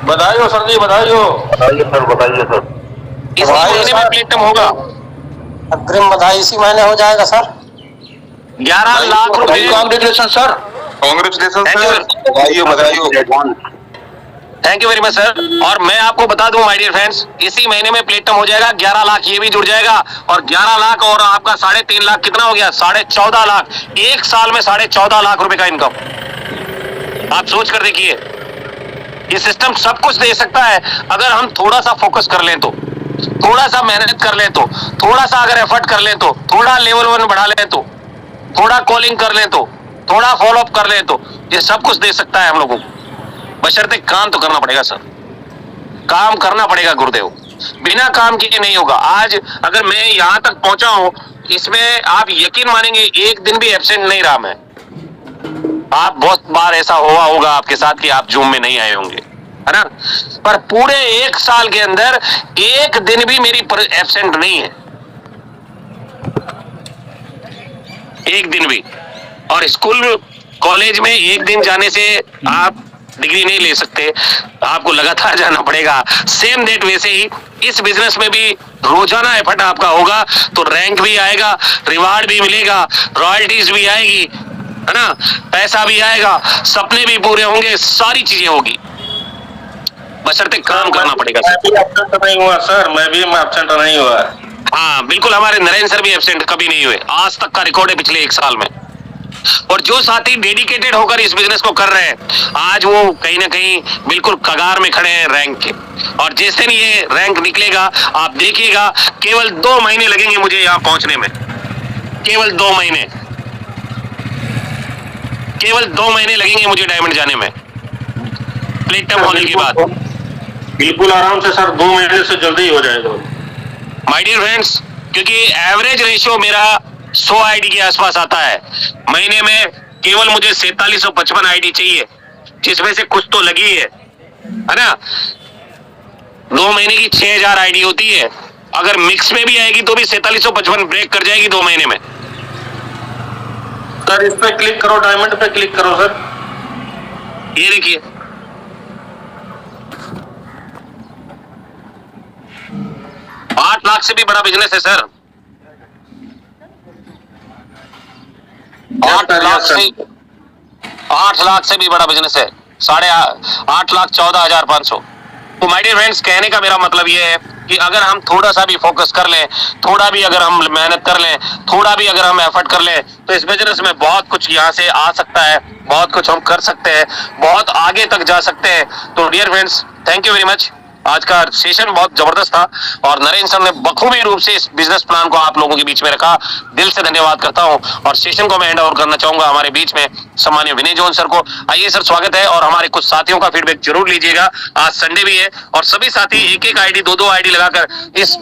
बधाई हो सर जी, बधाई हो। बताइए सर, बताइए सर। इसी महीने में प्लेटफॉर्म होगा। अग्रिम बधाई इसी महीने हो जाएगा सर। 11 लाख रुपए। कांग्रेचुलेशन सर, कांग्रेचुलेशन सर, बधाई हो, बधाई हो। Thank you very much sir. और मैं आपको बता दूं माय डियर फ्रेंड्स, इसी महीने में प्लेटफॉर्म हो जाएगा। 11 लाख ये भी जुड़ जाएगा और 11 लाख और आपका 3.5 लाख कितना हो गया? 14.5 लाख। एक साल में 14.5 लाख रुपए का इनकम। आप सोच कर देखिए, ये सिस्टम सब कुछ दे सकता है अगर हम थोड़ा सा फोकस कर लें तो, थोड़ा सा मेहनत कर लें तो, थोड़ा सा अगर एफर्ट कर लें तो, थोड़ा लेवल 1 बढ़ा लें तो, थोड़ा कॉलिंग कर लें तो, थोड़ा फॉलो अप कर लें तो, ये सब कुछ दे सकता है हम लोगों को। बशर्ते काम तो करना पड़ेगा सर, काम करना पड़ेगा गुरुदेव, बिना काम किए नहीं होगा। आज अगर मैं यहाँ तक पहुंचा हूं, इसमें आप यकीन मानेंगे एक दिन भी एब्सेंट नहीं रहा मैं। आप बहुत बार ऐसा हुआ होगा आपके साथ कि आप जूम में नहीं आए होंगे, है ना, पर पूरे 1 साल के अंदर एक दिन भी मेरी एब्सेंट नहीं है, एक दिन भी। और स्कूल कॉलेज में एक दिन जाने से आप डिग्री नहीं ले सकते, आपको लगातार जाना पड़ेगा। सेम डेट वैसे ही इस बिजनेस में भी रोजाना एफर्ट आपका होगा तो रैंक भी आएगा, रिवार्ड भी मिलेगा, रॉयल्टीज भी आएगी, है ना, पैसा भी आएगा, सपने भी पूरे होंगे, सारी चीजें होगी, बशर्ते काम करना पड़ेगा। मैं भी एब्सेंट नहीं हुआ सर, मैं भी एब्सेंट नहीं हुआ। हाँ बिल्कुल, हमारे नरेंद्र सर भी एब्सेंट कभी नहीं हुए, आज तक का रिकॉर्ड है पिछले 1 साल में। और जो साथी डेडिकेटेड होकर इस बिजनेस को कर रहे हैं, आज वो कहीं ना कहीं बिल्कुल कगार में खड़े हैं रैंक के। और जैसे नहीं ये रैंक निकलेगा, आप देखिएगा केवल 2 महीने लगेंगे मुझे यहाँ पहुंचने में, केवल 2 महीने, केवल 2 महीने लगेंगे मुझे डायमंड जाने में। प्लेटिनम होने के बाद। बिल्कुल आराम से सर, 2 महीने से जल्दी ही हो जाएगा। माय डियर फ्रेंड्स, क्योंकि एवरेज रेशियो मेरा 100 आईडी के आसपास आता है। महीने में केवल मुझे 4755 आईडी चाहिए, जिसमें से कुछ तो लगी है ना। 2 महीने की 6000 आईडी होती है। अगर मिक्स में भी आएगी तो भी 4755 ब्रेक कर जाएगी 2 महीने में। सर इस पे क्लिक करो, डायमंड पे क्लिक करो सर। ये देखिए, $8 लाख से भी बड़ा बिजनेस है सर। 8 लाख से भी बड़ा बिजनेस है। 8,14,500। तो माय डियर फ्रेंड्स, कहने का मेरा मतलब ये है कि अगर हम थोड़ा सा भी फोकस कर लें, थोड़ा भी अगर हम मेहनत कर लें, थोड़ा भी अगर हम एफर्ट कर लें, तो इस बिजनेस में बहुत कुछ यहाँ से आ सकता है, बहुत कुछ हम कर सकते हैं, बहुत आगे तक जा सकते हैं। तो dear friends, thank you very much. आज का सेशन बहुत जबरदस्त था और नरेंद्र सर ने बखूबी रूप से इस बिजनेस प्लान को आप लोगों के बीच में रखा। दिल से धन्यवाद करता हूं और सेशन को मैं हैंड ओवर करना चाहूंगा हमारे बीच में सम्मानीय विनय जॉन सर को। आइए सर, स्वागत है और हमारे कुछ साथियों का फीडबैक जरूर लीजिएगा। आज संडे भी है और सभी साथी एक आईडी, 2 आईडी लगाकर इस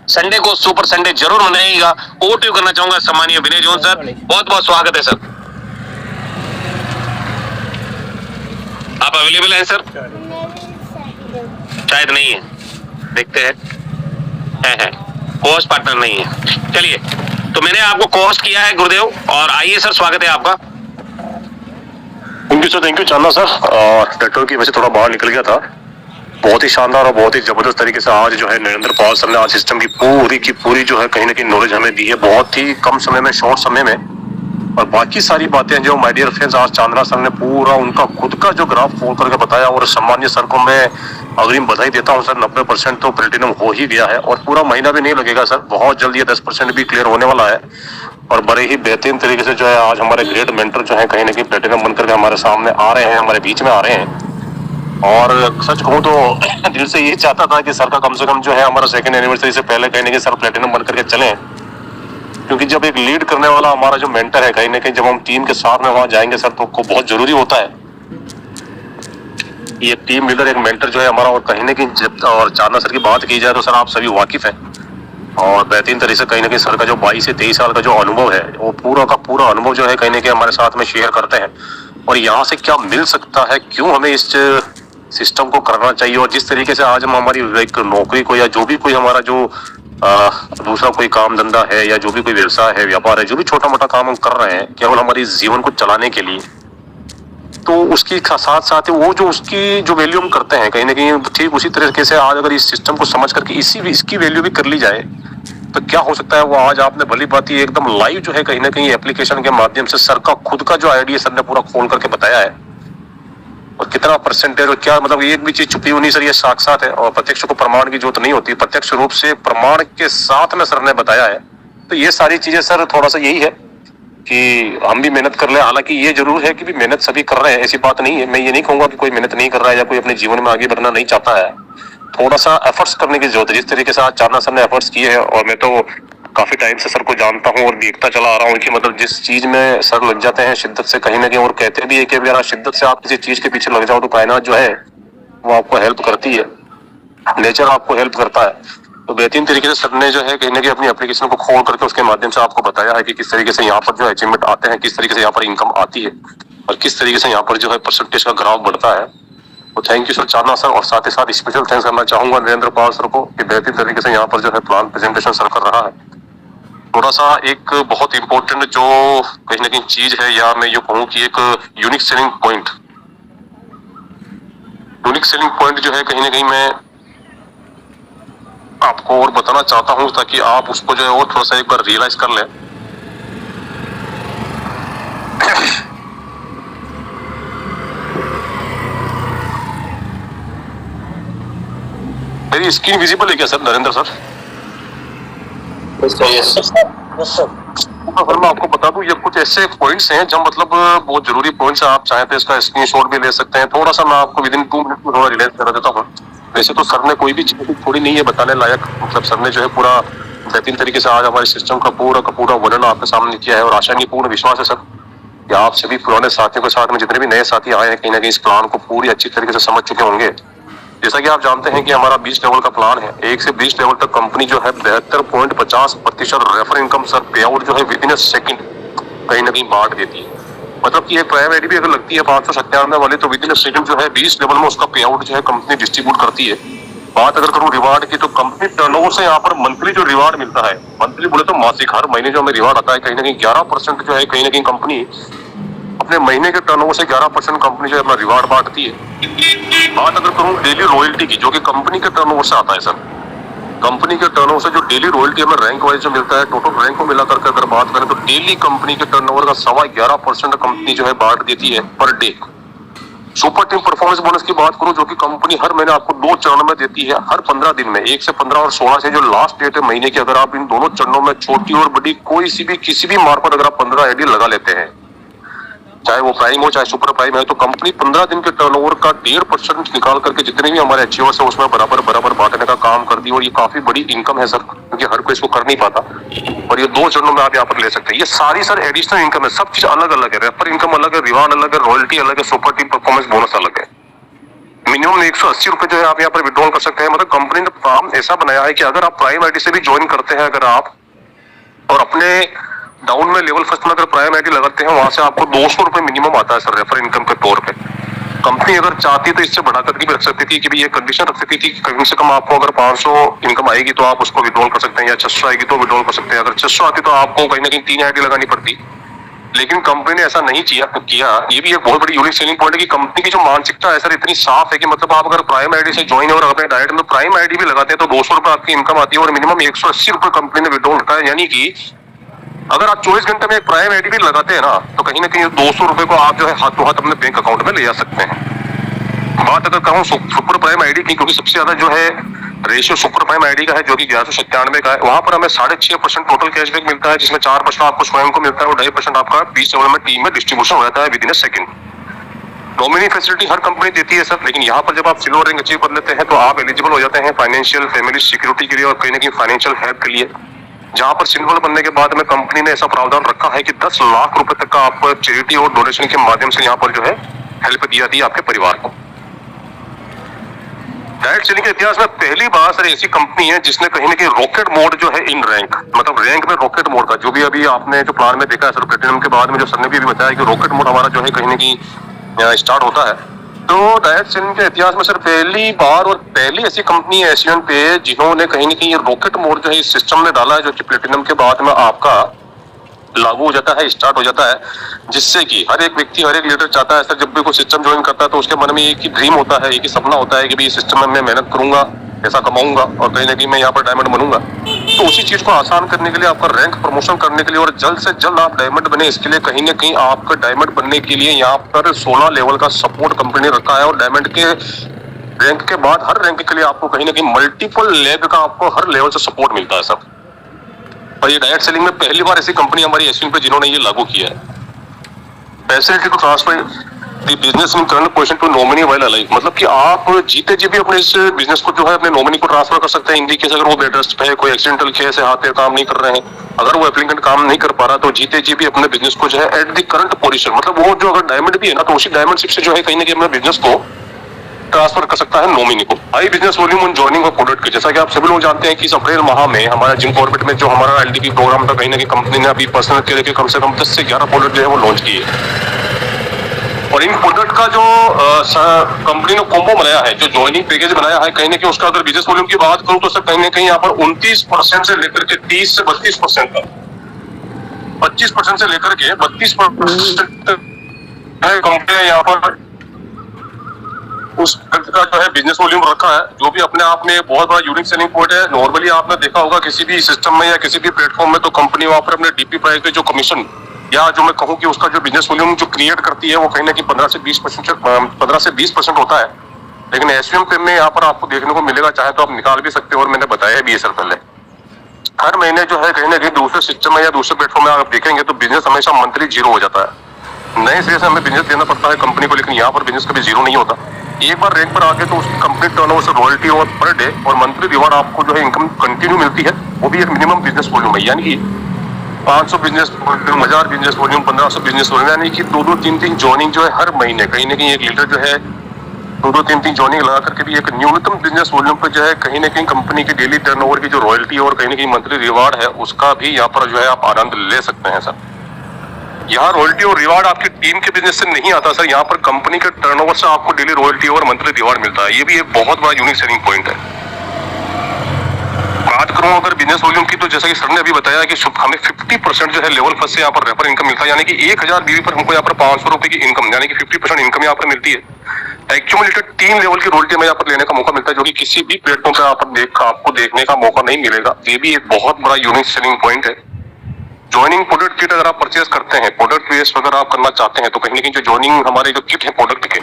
संडे को सुपर संडे जरूर मनाइएगा। ओवर टू करना चाहूंगा सम्मानीय विनय जॉन सर, बहुत बहुत स्वागत है सर। आप अवेलेबल हैं सर? शायद नहीं है, देखते हैं। है कोस्ट पार्टनर नहीं है। चलिए, तो मैंने आपको कोस्ट किया है गुरुदेव, और आइए सर, स्वागत है आपका। Thank you sir, thank you Chanda sir. Network की वजह से थोड़ा बाहर निकल गया था। बहुत ही शानदार और बहुत ही जबरदस्त तरीके से आज जो है नरेंद्र पाल सर ने आज सिस्टम की पूरी जो है कहीं ना कहीं नॉलेज हमें दी है, बहुत ही कम समय में, शॉर्ट समय में। और बाकी सारी बातें जो माय डियर फ्रेंड्स आज चांद्रा सर ने पूरा उनका खुद का जो ग्राफ खोल करके बताया, और सम्मान्य सर को मैं अग्रिम बधाई देता हूं सर। 90% तो प्लेटिनम हो ही गया है और पूरा महीना भी नहीं लगेगा सर, बहुत जल्दी 10% भी क्लियर होने वाला है। और बड़े ही बेहतरीन तरीके से जो है आज हमारे ग्रेट मेंटर जो है कहीं ना कहीं प्लेटिनम बनकर के हमारे सामने आ रहे हैं, हमारे बीच में आ रहे हैं। और सच कहूँ तो दिल से यही चाहता था कि सर का कम से कम जो है हमारा 2nd एनिवर्सरी से पहले कहीं ना कहीं सर प्लेटिनम बनकर के चलें, क्योंकि जब एक लीड करने वाला हमारा जो मेंटर है कहीं ना कहीं जब हम टीम के साथ में वहां जाएंगे सर, तो बहुत जरूरी होता है ये टीम लीडर, एक मेंटर जो है हमारा। और कहीं ना कहीं और चांदा सर की बात की जाए तो सर आप सभी वाकिफ हैं और बेहतरीन तरीके से कहीं ना कहीं सर का जो 22 से 23 साल का जो अनुभव है, वो पूरा का पूरा अनुभव जो है कहीं ना कहीं हमारे साथ में शेयर करते हैं। और यहाँ से क्या मिल सकता है, क्यों हमें इस सिस्टम को करना चाहिए, और जिस तरीके से आज हम हमारी एक नौकरी को या जो भी कोई हमारा जो दूसरा कोई काम धंधा है या जो भी कोई व्यवसाय है, व्यापार है, जो भी छोटा मोटा काम हम कर रहे हैं केवल हमारी जीवन को चलाने के लिए, तो उसकी साथ साथ वो जो उसकी जो वैल्यू हम करते हैं कहीं ना कहीं ठीक उसी तरीके से आज अगर इस सिस्टम को समझ करके इसकी वैल्यू भी कर ली जाए तो क्या हो सकता है। वो आज आपने भली बात ही एकदम लाइव जो है कहीं ना कहीं एप्लीकेशन के माध्यम से सर का खुद का जो आइडिया सर ने पूरा खोल करके बताया है, और कितना परसेंटेज और क्या मतलब एक भी चीज छुपी हुई नहीं सर, ये साक्षात है। और प्रत्यक्ष को प्रमाण की जरूरत नहीं होती, प्रत्यक्ष रूप से प्रमाण के साथ में सर ने बताया है। तो ये सारी चीजें सर थोड़ा सा यही है कि हम भी मेहनत कर ले। हालांकि ये जरूर है कि भी मेहनत सभी कर रहे हैं, ऐसी बात नहीं है। मैं ये नहीं कहूंगा कि कोई मेहनत नहीं कर रहा है या कोई अपने जीवन में आगे बढ़ना नहीं चाहता है। थोड़ा सा एफर्ट्स करने की जरूरत है, जिस तरीके से आज चांदा सर ने एफर्ट्स किए हैं। और मैं तो काफी टाइम से सर को जानता हूँ और देखता चला आ रहा हूँ कि मतलब जिस चीज में सर लग जाते हैं शिद्दत से कहीं ना कहीं, और कहते भी है कि अगर शिद्दत से आप किसी चीज के पीछे लग जाओ तो कायनात जो है वो आपको हेल्प करती है, नेचर आपको हेल्प करता है। तो बेहतरीन तरीके से सर ने जो है कहीं ना कहीं अपनी एप्लीकेशन को खोल करके उसके माध्यम से आपको बताया है कि किस तरीके से यहाँ पर जो अचीवमेंट आते हैं, किस तरीके से यहाँ पर इनकम आती है और किस तरीके से यहाँ पर जो है परसेंटेज का ग्राफ बढ़ता है। तो thank you sir Chanda sir, और साथ ही साथ स्पेशल थैंक्स करना चाहूंगा नरेंद्र पाल सर को कि बेहतरीन तरीके से यहाँ पर जो है प्लान प्रेजेंटेशन सर कर रहा है। थोड़ा सा एक बहुत इंपॉर्टेंट जो कहीं ना कहीं चीज है, या मैं ये कहूँ कि एक यूनिक सेलिंग पॉइंट जो है कहीं ना कहीं मैं आपको और बताना चाहता हूं ताकि आप उसको जो है और थोड़ा सा एक बार रियलाइज कर लें। मेरी स्क्रीन विजिबल है क्या सर नरेंद्र सर? सर मैं आपको बता दूं ये कुछ ऐसे पॉइंट्स हैं जब मतलब बहुत जरूरी पॉइंट्स है। आप चाहें तो इसका स्क्रीनशॉट भी ले सकते हैं। थोड़ा सा मैं आपको विदिन 2 मिनट में थोड़ा रियलाइज करा देता हूँ। वैसे तो सर ने कोई भी चीज थोड़ी नहीं है बताने लायक, मतलब सर ने जो है पूरा बेहतरीन तरीके से आज हमारे सिस्टम का पूरा वर्णन आपके सामने किया है, और आशा नहीं पूर्ण विश्वास है सर या आप सभी पुराने साथियों के साथ में जितने भी नए साथी आए हैं कहीं ना कहीं इस प्लान को पूरी अच्छी तरीके से समझ चुके होंगे। जैसा कि आप जानते हैं कि हमारा 20 लेवल का प्लान है। 1 से 20 लेवल तक कंपनी जो है 72.50% रेफर इनकम सर पे आउट जो है विद इन अ सेकंड कहीं ना कहीं बांट देती है। मतलब कि एक प्राइम आईडी भी अगर लगती है 597 वाली तो विद इन अ सेकंड जो है 20 लेवल में उसका पे आउट जो है कंपनी डिस्ट्रीब्यूट करती है। बात अगर करूं रिवार्ड की तो कंपनी टर्नओवर से यहाँ पर मंथली जो रिवार्ड मिलता है, मंथली बोले तो मासिक, हर महीने जो हमें रिवार्ड आता है कहीं ना कहीं 11% जो है कहीं ना कहीं कंपनी अपने महीने के टर्नओवर से 11% कंपनी जो है अपना रिवार्ड बांटती है। बात अगर करूं डेली रॉयल्टी की जो कि कंपनी के टर्नओवर से आता है सर, कंपनी के टर्नओवर से जो डेली रॉयल्टी हमें रैंक वाइज जो मिलता है, टोटल रैंक को मिला करके अगर बात करें तो डेली कंपनी के टर्नओवर का 11.25% कंपनी जो है बांट देती है per day. Super team performance bonus की बात करूं जो कि कंपनी हर महीने आपको 2 चरणों में देती है, हर 15 दिन में, 1 से 15 और 16 से जो लास्ट डेट है महीने की, अगर आप इन दोनों चरणों में छोटी और बड़ी कोई सी भी किसी भी मार्फत अगर आप 15 आईडी लगा लेते हैं, चाहे वो प्राइम हो चाहे सुपर प्राइम है, तो कंपनी 15 दिन के टर्नओवर का 1.5% निकाल करके जितने भी हमारे अचीवर्स है उसमें बराबर बांटने का काम करती है। और ये काफी बड़ी इनकम है सर, क्योंकि हर कोई इसको कर नहीं पाता। और ये 2 चरणों में आप यहाँ पर ले सकते हैं। ये सारी सर एडिशनल इनकम है, सब चीज अलग अलग है, रेफर इनकम अलग है, रिवार्ड अलग है, रॉयल्टी अलग है, सुपर टीम परफॉर्मेंस बोनस अलग है। मिनिमम 180 रुपए जो है आप यहाँ पर विड्रॉल कर सकते हैं। मतलब कंपनी ने काम ऐसा बनाया है कि अगर आप प्राइम आईडी से भी ज्वाइन करते हैं अगर आप, और अपने डाउन में लेवल फर्स्ट में अगर प्राइम आईडी लगाते हैं, वहां से आपको 200 रुपए मिनिमम आता है सर रेफर इनकम के तौर पे। कंपनी अगर चाहती तो इससे बढ़ा करके भी रख सकती थी कि भी ये कंडीशन रख सकती थी कि कम से कम आपको अगर 500 इनकम आएगी तो आप उसको विड्रॉल कर सकते हैं, या 600 आएगी तो विड्रॉल कर सकते हैं। अगर 600 आती तो आपको कहीं ना कहीं 3 आईडी लगानी पड़ती, लेकिन कंपनी ने ऐसा नहीं किया। ये भी एक बहुत बड़ी यूनिक सेलिंग पॉइंट है कि कंपनी की जो मानसिकता है सर इतनी साफ है कि मतलब आप अगर प्राइम आईडी से ज्वाइन और अपने डायरेक्ट में प्राइम आईडी भी लगाते हैं तो 200 रुपए आपकी इनकम आती है और मिनिमम 180 रुपए कंपनी ने विड्रॉल रखा है। यानी कि अगर आप 24 घंटे में एक प्राइम आईडी भी लगाते हैं ना तो कहीं ना कहीं 200 रुपए को आप जो है हाथों हाथ अपने बैंक अकाउंट में ले जा सकते हैं। बात अगर कहूँ सुपर प्राइम आईडी की, क्योंकि सबसे ज्यादा जो है रेशियो सुपर प्राइम आईडी का है जो कि 1197 का है, वहां पर हमें 6.5% टोटल कैशबैक मिलता है, जिसमें 4% आपको स्वयं को मिलता है और 2.5% आपका 20 लेवल में टीम में डिस्ट्रीब्यूशन हो जाता है with in a second. Nominee facility her company देती है सर, लेकिन यहाँ पर जब आप सिल्वर रैंक अचीव कर लेते हैं तो आप एलिजिबल हो जाते हैं फाइनेंशियल फैमिली सिक्योरिटी के लिए और कहीं ना कहीं फाइनेंशियल हेल्प के लिए, जहां पर सिल्वर बनने के बाद में कंपनी ने ऐसा प्रावधान रखा है कि 10 लाख रुपए तक का आपको चैरिटी और डोनेशन के माध्यम से यहाँ पर जो है हेल्प दी जाती है आपके परिवार को। डायरेक्ट सेलिंग के इतिहास में पहली बार सर ऐसी कंपनी है जिसने कहीं ना कहीं रॉकेट मोड जो है इन रैंक, मतलब रैंक में रॉकेट मोड का जो भी अभी आपने जो प्लान में देखा है सर प्लेटिनम के बाद में, जो सर ने भी बताया कि रॉकेट मोड हमारा जो है कहीं ना कहीं स्टार्ट होता है। तो डायरेक्ट सेलिंग के इतिहास में सर पहली बार और पहली ऐसी कंपनी है एशियन पे जिन्होंने कहीं ना कहीं रॉकेट मोड जो है इस सिस्टम में डाला है, जो कि प्लेटिनम के बाद में आपका लागू हो जाता है, स्टार्ट हो जाता है, जिससे कि हर एक व्यक्ति हर एक लीडर चाहता है सर जब भी कोई सिस्टम ज्वाइन करता है तो उसके मन में एक ही ड्रीम होता है, एक ही सपना होता है कि इस सिस्टम में मैं मेहनत करूंगा, पैसा कमाऊंगा और कहीं ना कहीं मैं यहाँ पर डायमंड बनूंगा। तो उसी चीज को आसान करने के लिए, आपका रैंक प्रमोशन करने के लिए और जल्द से जल्द आप डायमंड बने, इसके लिए कहीं ना कहीं आपका डायमंड बनने के लिए यहाँ पर 16 लेवल का सपोर्ट कंपनी ने रखा है। और डायमंड के रैंक के बाद हर रैंक के लिए आपको कहीं ना कहीं मल्टीपल लेग का आपको हर लेवल से सपोर्ट मिलता है सर। और ये डायरेक्ट सेलिंग में पहली बार ऐसी कंपनी हमारी एशियन पे जिन्होंने ये लागू किया है। Facility to transfer the business in current position to nominee while alive, मतलब कि आप जीते जी भी अपने इस बिजनेस को जो है अपने नॉमिनी को ट्रांसफर कर सकते हैं। इन दी केस अगर वो बेड रेस्ट पे है, कोई एक्सीडेंटल केस है, हाथ पे काम नहीं कर रहे हैं, अगर वो एप्लीकेंट काम नहीं कर पा रहा तो जीते जी भी अपने बिजनेस को जो है एट द करंट पोजीशन, मतलब वो जो अगर डायमंड भी है ना तो उसी डायमंड शिप से जो है कहीं ना कहीं अपने बिजनेस को ट्रांसफर कर सकता है नॉमिनी को। High business volume on joining of product के, जैसा कि आप सभी लोग जानते हैं कि इस अप्रैल माह में हमारा जिम कॉर्बेट में जो हमारा एलडीपी प्रोग्राम था, कहीं ना कहीं कंपनी ने अभी पर्सनल के लिए कम से कम 10 से 11 प्रोडक्ट जो है वो लॉन्च किए। और इन प्रोडक्ट का जो कंपनी ने कॉम्बो बनाया है, जो ज्वाइनिंग पैकेज बनाया है, कहीं ना कहीं उसका अगर बिजनेस वॉल्यूम की बात करूं तो सर कहीं ना कहीं यहाँ पर 29% से लेकर के 30 से 32% तक, 25% से लेकर के 32% तक कंपनी ने यहाँ पर उस का जो है बिजनेस वॉल्यूम रखा है, जो भी अपने आप में बहुत बड़ा यूनिक सेलिंग पॉइंट है। नॉर्मली आपने देखा होगा किसी भी सिस्टम में या किसी भी प्लेटफॉर्म में तो कंपनी वहां पर अपने डीपी प्राइस पे जो कमीशन या जो मैं कहूँ कि उसका जो बिजनेस वॉल्यूम जो क्रिएट करती है वो कहीं ना कहीं 15 से 20% होता है। लेकिन एसवीएम पे में यहाँ पर आपको देखने को मिलेगा, चाहे तो आप निकाल भी सकते हो और मैंने बताया भी है सर पहले। हर महीने जो है कहीं ना कहीं दूसरे सिस्टम में या दूसरे प्लेटफॉर्म में आप देखेंगे तो बिजनेस हमेशा मंथली जीरो हो जाता है। नए सिरे से हमें बिजनेस देना पड़ता है कंपनी को, लेकिन यहाँ पर बिजनेस कभी जीरो नहीं होता। एक बार रैंक पर आके तो उसकी कंप्लीट टर्नओवर से रॉयल्टी और पर डे और मंथली रिवार्ड आपको जो है इनकम कंटिन्यू मिलती है, वो भी एक मिनिमम बिजनेस वॉल्यूम है। यानी कि 500 business volume, 1000 business volume, 1500 business volume, यानी कि 2-3 ज्वाइनिंग जो है हर महीने कहीं ना कहीं एक लीडर जो है 2-3 ज्वाइनिंग लगा करके भी एक न्यूनतम बिजनेस वॉल्यूम पर जो है कहीं ना कहीं कंपनी की डेली टर्नओवर की जो रॉयल्टी और कहीं ना कहीं मंथली रिवार्ड है उसका भी यहाँ पर जो है आप आनंद ले सकते हैं सर। यहाँ रॉयल्टी और रिवार्ड आपकी टीम के बिजनेस से नहीं आता सर, यहाँ पर कंपनी के टर्नओवर से आपको डेली रॉयल्टी और मंथली रिवार्ड मिलता है। ये भी एक बहुत बड़ा यूनिक सेलिंग पॉइंट है। बात करूं अगर बिजनेस वॉल्यूम की, तो जैसा कि सर ने अभी बताया कि हमें 50% जो है लेवल फर्स्ट से यहाँ पर रेफर इनकम मिलता है, यानी कि 1000 बीवी पर हमको यहाँ पर 500 रुपए की इनकम, यानी कि 50% इनकम यहाँ पर मिलती है। एक्यूमुलेटेड 3 लेवल की रॉयल्टी में यहाँ पर लेने का मौका मिलता है, जो कि किसी भी प्लेटफॉर्म पर आपको देखने का मौका नहीं मिलेगा। ये भी एक बहुत बड़ा यूनिक सेलिंग पॉइंट है। ज्वाइनिंग प्रोडक्ट किट अगर आप परचेज करते हैं, प्रोडक्ट बेस अगर आप करना चाहते हैं, तो कहीं ना कहीं जो ज्वाइनिंग हमारे जो किट है प्रोडक्ट के,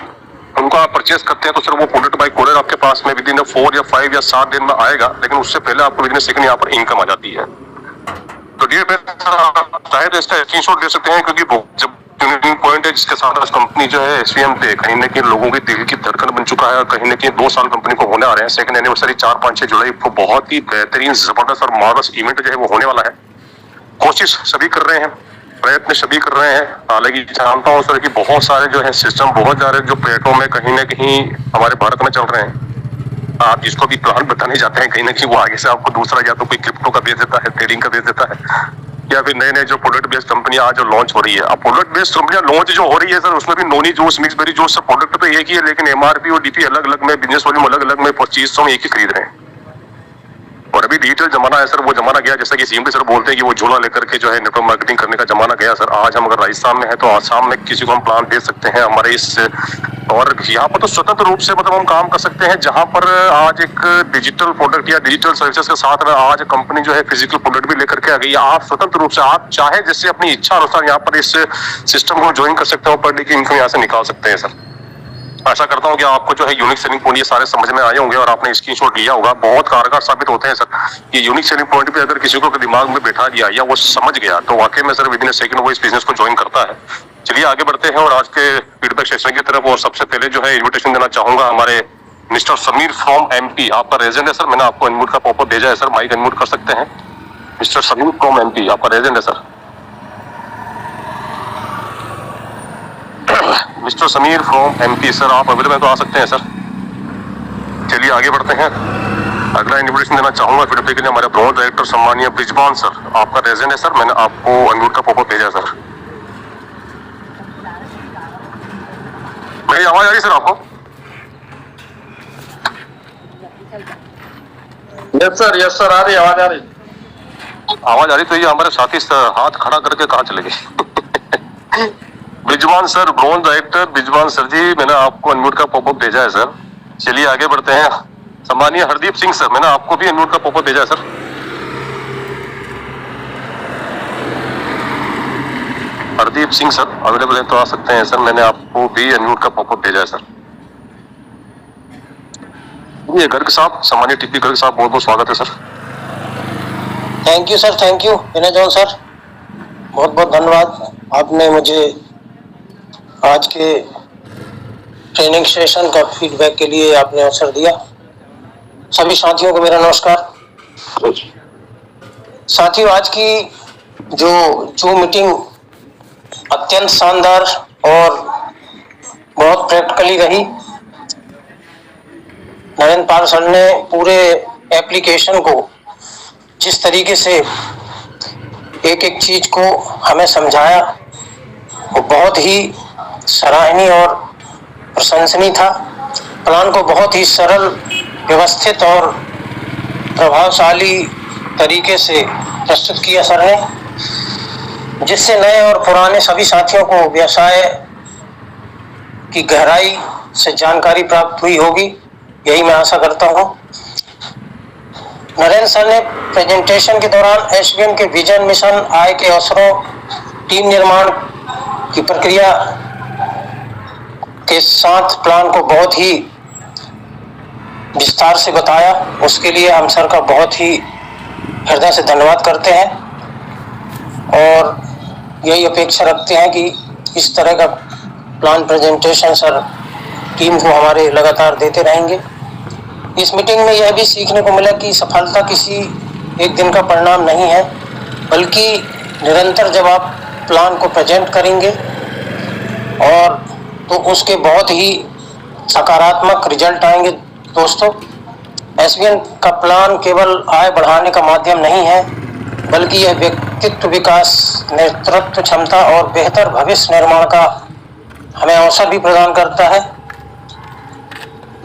उनको आप परचेज करते हैं तो सर वो प्रोडक्ट बाय कोरियर आपके पास में विदिन 4 या 5 या 7 दिन में आएगा, लेकिन उससे पहले आपको विदिन सेकंड यहाँ पर इनकम आ जाती है। तो डियर फ्रेंड्स, चाहे तो इसका स्क्रीनशॉट ले सकते हैं, क्योंकि जब पॉइंट है जिसके साथ कंपनी जो है एसवीएम पे कहीं ना कहीं लोगों की दिल की धड़कन बन चुका है, और कहीं ना कहीं 2 साल कंपनी को होने आ रहे हैं। सेकंड एनिवर्सरी 4-5-6 जुलाई को बहुत ही बेहतरीन, जबरदस्त और मार्वलस इवेंट जो है वो होने वाला है। कोशिश सभी कर रहे हैं, प्रयत्न सभी कर रहे हैं। हालांकि जानता हूँ सर कि बहुत सारे जो है सिस्टम, बहुत सारे जो प्लेटफॉर्म है कहीं ना कहीं हमारे भारत में चल रहे हैं। आप जिसको भी प्लान बताने जाते हैं, कहीं ना कहीं वो आगे से आपको दूसरा या तो कोई क्रिप्टो का बेच देता है, ट्रेडिंग का बेच देता है, या फिर नए नए जो प्रोडक्ट बेस्ड कंपनी आज जो लॉन्च हो रही है। अब प्रोडक्ट बेस्ड कंपनियां लॉन्च जो हो रही है सर, उसमें भी noni juice, mix berry juice, सब प्रोडक्ट तो एक ही है, लेकिन एमआरपी और डीपी अलग अलग में, बिजनेस वॉल्यूम अलग अलग में, 2500 में एक ही खरीद रहे हैं। और अभी डिजिटल जमाना है सर, वो जमाना गया। जैसा कि सीएम सर बोलते हैं कि वो झोला लेकर के जो है नेटवर्क मार्केटिंग करने का जमाना गया सर। आज हम अगर राजस्थान में है तो आसाम में किसी को हम प्लान दे सकते हैं हमारे इस, और यहाँ पर तो स्वतंत्र रूप से मतलब हम काम कर सकते हैं, जहां पर आज एक डिजिटल प्रोडक्ट या डिजिटल सर्विसेज के साथ में आज कंपनी जो है फिजिकल प्रोडक्ट भी लेकर के आ गई है। आप स्वतंत्र रूप से आप चाहे जैसे अपनी इच्छा अनुसार यहाँ पर इस सिस्टम को ज्वाइन कर सकते हो, पर डे की इनकम यहाँ से निकाल सकते हैं सर। आशा करता हूँ कि आपको जो है यूनिक सेलिंग पॉइंट ये सारे समझ में आए होंगे और आपने स्क्रीनशॉट लिया होगा। बहुत कारगर साबित होते हैं सर। ये यूनिक सेलिंग पॉइंट भी अगर किसी को दिमाग में बैठा दिया या वो समझ गया, तो वाकई में सर विदिन सेकंड वो इस बिजनेस को ज्वाइन करता है। चलिए आगे बढ़ते हैं और आज के फीडबैक सेशन की तरफ। और सबसे पहले जो है इन्विटेशन देना चाहूंगा हमारे मिस्टर समीर फ्रॉम एमपी। आपका रेजेंट है सर, मैंने आपको अनम्यूट का पॉपअप भेजा है सर, माइक अनम्यूट कर सकते हैं। मिस्टर समीर फ्रॉम एमपी, आपका रेजेंट है sir. Mister Sameer from MP sir, आप अवेलेबल तो आ सकते हैं सर। चलिए आगे बढ़ते हैं। अगला इन्विटेशन देना चाहूंगा फीडबैक के लिए हमारे ब्रॉन्ज डायरेक्टर सम्मानीय ब्रिजबान सर। आपका रेजेंट है सर, मैंने आपको अनम्यूट का पॉपअप भेजा सर। मेरी आवाज आ रही सर आपको? यस सर, आ रही आवाज, आ रही आवाज आ रही। तो ये हमारे साथी हाथ खड़ा करके कहाँ चले गए? ब्रिजबान सर, ब्रॉन्ज डायरेक्टर ब्रिजबान सर जी, मैंने आपको अनम्यूट का पॉपअप भेजा है सर। चलिए आगे बढ़ते हैं। सम्मानीय हरदीप सिंह सर, मैंने आपको भी अनम्यूट का पॉपअप भेजा है sir. Hardeep Singh sir available है तो आ सकते हैं सर, मैंने आपको भी अनम्यूट का पॉपअप भेजा है सर। ये गर्ग साहब, सम्मानीय टीपी गर्ग साहब, बहुत बहुत स्वागत है sir. Thank you sir, thank you Vinay John sir, बहुत बहुत धन्यवाद। आपने मुझे आज के ट्रेनिंग सेशन का फीडबैक के लिए आपने अवसर दिया। सभी साथियों को मेरा नमस्कार। साथियों, आज की जो मीटिंग अत्यंत शानदार और बहुत प्रैक्टिकली रही। नरेंद्र पाल सर ने पूरे एप्लीकेशन को जिस तरीके से एक एक चीज को हमें समझाया, वो बहुत ही सराहनीय और प्रशंसनीय था। प्लान को बहुत ही सरल, व्यवस्थित और प्रभावशाली तरीके से प्रस्तुत किया सर ने, जिससे नए और पुराने सभी साथियों को व्यवसाय की गहराई से जानकारी प्राप्त हुई होगी, यही मैं आशा करता हूँ। नरेंद्र सर ने प्रेजेंटेशन के दौरान एसवीएम के विजन, मिशन, आय के अवसरों, टीम निर्माण की प्रक्रिया के साथ प्लान को बहुत ही विस्तार से बताया। उसके लिए हम सर का बहुत ही हृदय से धन्यवाद करते हैं और यही अपेक्षा रखते हैं कि इस तरह का प्लान प्रेजेंटेशन सर टीम को हमारे लगातार देते रहेंगे। इस मीटिंग में यह भी सीखने को मिला कि सफलता किसी एक दिन का परिणाम नहीं है, बल्कि निरंतर जब आप प्लान को प्रेजेंट करेंगे और तो उसके बहुत ही सकारात्मक रिजल्ट आएंगे। दोस्तों, एसबीएन का प्लान केवल आय बढ़ाने का माध्यम नहीं है, बल्कि यह व्यक्तित्व विकास, नेतृत्व क्षमता और बेहतर भविष्य निर्माण का हमें अवसर भी प्रदान करता है।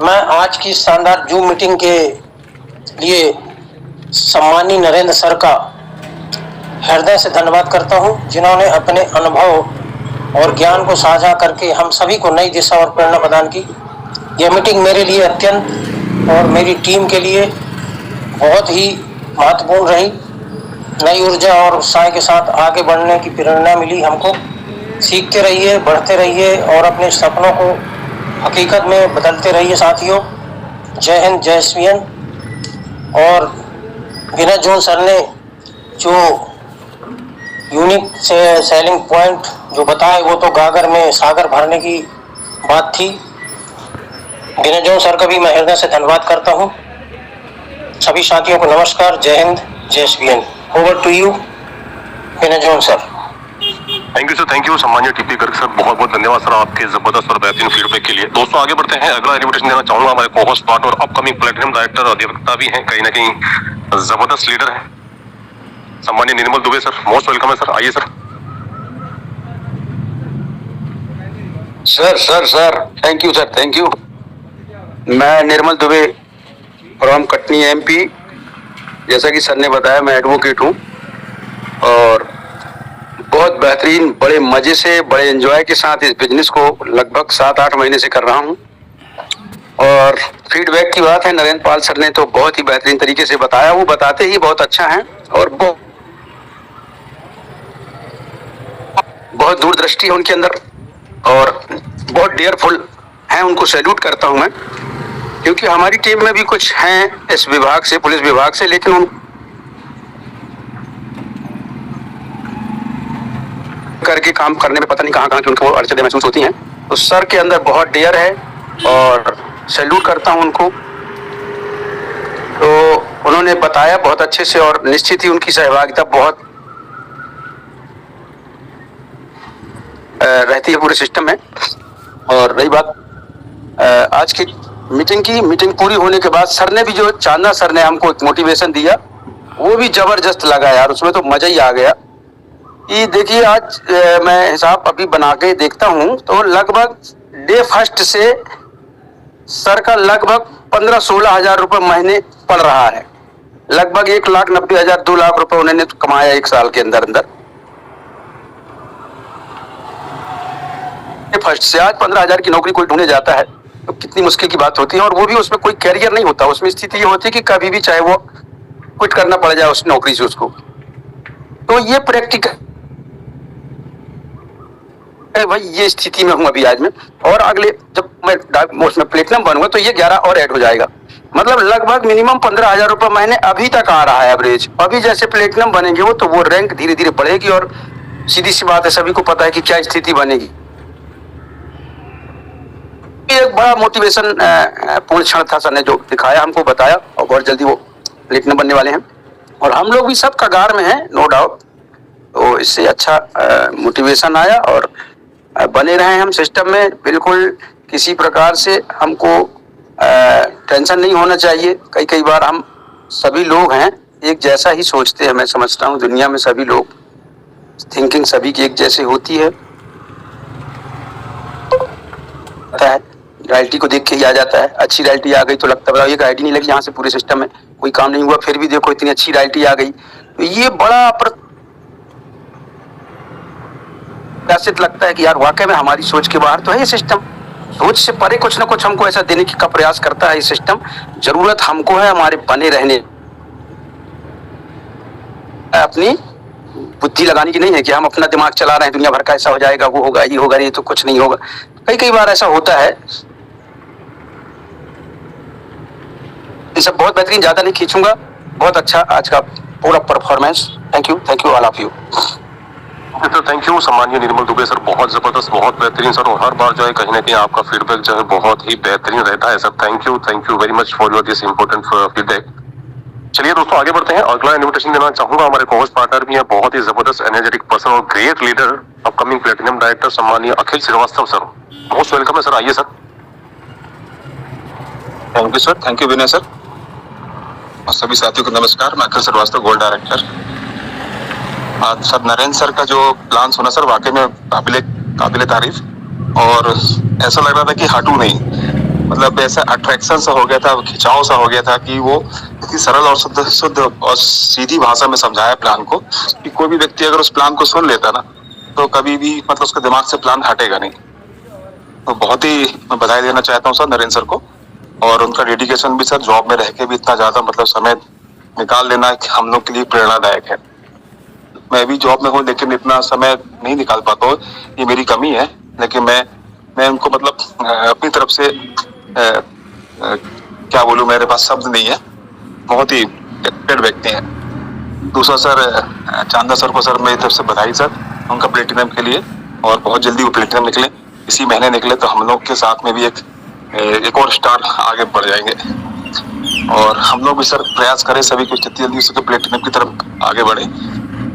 मैं आज की शानदार जूम मीटिंग के लिए सम्मानीय नरेंद्र सर का हृदय से धन्यवाद करता हूं, जिन्होंने अपने अनुभव और ज्ञान को साझा करके हम सभी को नई दिशा और प्रेरणा प्रदान की। यह मीटिंग मेरे लिए अत्यंत और मेरी टीम के लिए बहुत ही महत्वपूर्ण रही। नई ऊर्जा और उत्साह के साथ आगे बढ़ने की प्रेरणा मिली हमको। सीखते रहिए, बढ़ते रहिए और अपने सपनों को हकीकत में बदलते रहिए साथियों। जय हिंद, जय एसबीएन। और विनय जोन सर ने जो यूनिक सेलिंग पॉइंट जो बताए, वो तो गागर में सागर भरने की बात थी। विनय जोन सर का भी मैं हृदय से धन्यवाद करता हूँ। सभी साथियों को नमस्कार, जय हिंद, जय SBN. Over to you Vinay Jone sir. Thank you sir, thank you सम्मानीय टीपी गर्ग सर, बहुत बहुत धन्यवाद सर आपके जबरदस्त और बेहतरीन फीडबैक के लिए। दोस्तों आगे बढ़ते हैं, अगला इन्विटेशन देना चाहूंगा हमारे को होस्ट पार्ट और अपकमिंग प्लेटिनम डायरेक्टर और अधिवक्ता भी हैं, कहीं ना कहीं जबरदस्त लीडर हैं, सम्मानीय Nirmal Dubey sir. Most welcome है सर, आइए sir. Sir thank you sir, thank you. मैं निर्मल दुबे फ्रॉम कटनी एमपी। जैसा कि सर ने बताया, मैं एडवोकेट हूँ और बहुत बेहतरीन, बड़े मजे से, बड़े एंजॉय के साथ इस बिजनेस को लगभग 7-8 महीने से कर रहा हूँ। और फीडबैक की बात है, नरेंद्र पाल सर ने तो बहुत ही बेहतरीन तरीके से बताया। वो बताते ही बहुत अच्छा है और बहुत दूरदृष्टि है उनके अंदर और बहुत डेयरफुल हैं। उनको सैल्यूट करता हूँ मैं, क्योंकि हमारी टीम में भी कुछ हैं इस विभाग से, पुलिस विभाग से, लेकिन उन करके काम करने में पता नहीं कहाँ की उनको अड़चनें महसूस होती हैं। तो सर के अंदर बहुत डेयर है और सैल्यूट करता हूँ उनको। तो उन्होंने बताया बहुत अच्छे से और निश्चित ही उनकी सहभागिता बहुत रहती है पूरे सिस्टम में। और रही बात आज की मीटिंग पूरी होने के बाद सर ने भी जो चांदना सर ने हमको एक मोटिवेशन दिया, वो भी जबरदस्त लगा यार। उसमें तो मजा ही आ गया कि देखिए, आज मैं हिसाब अभी बना के देखता हूँ तो लगभग डे फर्स्ट से सर का लगभग 15-16 हजार रुपए महीने पड़ रहा है। लगभग 1,90,000 2 लाख रुपए उन्होंने कमाया 1 साल के अंदर अंदर। फर्स्ट से आज 15,000 की नौकरी कोई ढूंढने जाता है तो कितनी मुश्किल की बात होती है। और वो भी उसमें कोई कैरियर नहीं होता, उसमें स्थिति ये होती है कि कभी भी चाहे वो क्विट करना पड़ जाए उस नौकरी से उसको। तो ये प्रैक्टिकल भाई, ये स्थिति में हूं अभी आज में। और अगले जब मैं उसमें प्लेटिनम बनूंगा तो ये 11 और ऐड हो जाएगा। मतलब लगभग मिनिमम 15,000 रुपए महीने अभी तक आ रहा है एवरेज। अभी जैसे प्लेटिनम बनेंगे वो, तो वो रैंक धीरे धीरे बढ़ेगी और सीधी सी बात है, सभी को पता है कि क्या स्थिति बनेगी। एक बड़ा मोटिवेशन पूर्ण क्षण था, सर ने जो दिखाया हमको बताया, और बहुत जल्दी वो प्लेटिनम बनने वाले हैं और हम लोग भी सब कगार में हैं, नो डाउट। तो इससे अच्छा मोटिवेशन आया और बने रहे हम सिस्टम में। बिल्कुल किसी प्रकार से हमको टेंशन नहीं होना चाहिए। कई बार हम सभी लोग हैं एक जैसा ही सोचते हैं। मैं समझता हूँ दुनिया में सभी लोग, थिंकिंग सभी की एक जैसी होती है। रियलिटी को देख के ही आ जाता है। अच्छी रियलिटी आ गई तो लगता है एक आईडी नहीं लगी यहाँ से, पूरे सिस्टम में कोई काम नहीं हुआ, फिर भी देखो इतनी अच्छी रियलिटी आ गई। तो ये बड़ा प्रत्याशित लगता है कि यार वाकई में हमारी सोच के बाहर तो है ये सिस्टम। सोच से परे कुछ ना कुछ हमको ऐसा देने का प्रयास करता है ये सिस्टम। जरूरत हमको है हमारे बने रहने, अपनी बुद्धि लगाने की नहीं है कि हम अपना दिमाग चला रहे हैं, दुनिया भर का ऐसा हो जाएगा, वो होगा, ये होगा, ये तो कुछ नहीं होगा। कई बार ऐसा होता है। ये सब बहुत बेहतरीन, ज्यादा नहीं खींचूंगा। बहुत अच्छा आज का पूरा performance. Thank you all of you. Sir thank you सम्मानीय निर्मल दुबे सर, बहुत जबरदस्त, बहुत बेहतरीन सर। और हर बार जो है कहीं ना कहीं आपका फीडबैक जो है बहुत ही बेहतरीन रहता है sir. Thank you very much for your this important feedback. चलिए दोस्तों आगे बढ़ते हैं। अगला इन्विटेशन देना चाहूंगा, हमारे कोहोस्ट पार्टनर भी हैं, बहुत ही जबरदस्त एनर्जेटिक पर्सन और great leader, upcoming platinum director सम्मानीय Akhil Srivastava sir. Most welcome है सर, आइए sir. Thank you sir, thank you Vinay sir और सभी साथियों को नमस्कार। मैं अखिल श्रीवास्तव, गोल्ड डायरेक्टर। आज सर नरेंद्र सर का जो प्लान सुना सर, वाकई में काबिले तारीफ, और ऐसा लग रहा था कि हटू नहीं, मतलब ऐसा अट्रैक्शन सा हो गया था, खिंचाव सा हो गया था कि वो इतनी सरल और शुद्ध और सीधी भाषा में समझाया प्लान को कि कोई भी व्यक्ति अगर उस प्लान को सुन लेता ना तो कभी भी मतलब उसके दिमाग से प्लान हटेगा नहीं। तो बहुत ही मैं बधाई देना चाहता हूँ सर नरेंद्र सर को, और उनका डेडिकेशन भी सर, जॉब में रह के भी इतना ज्यादा मतलब समय निकाल लेना हम लोग के लिए प्रेरणादायक है। मैं भी जॉब में हूँ लेकिन इतना समय नहीं निकाल पाता हूँ, ये मेरी कमी है, लेकिन मैं उनको मतलब अपनी तरफ से क्या बोलूं, मेरे पास शब्द नहीं है, बहुत ही टेड व्यक्ति हैं। दूसरा सर चांदा सर को सर मेरी तरफ से बधाई सर उनका प्लेटिनम के लिए, और बहुत जल्दी वो प्लेटिनम निकले, इसी महीने निकले तो हम लोग के साथ में भी एक और स्टार आगे बढ़ जाएंगे, और हम लोग भी सर प्रयास करें सभी कुछ जल्दी उसके प्लेटिनम की तरफ आगे बढ़े।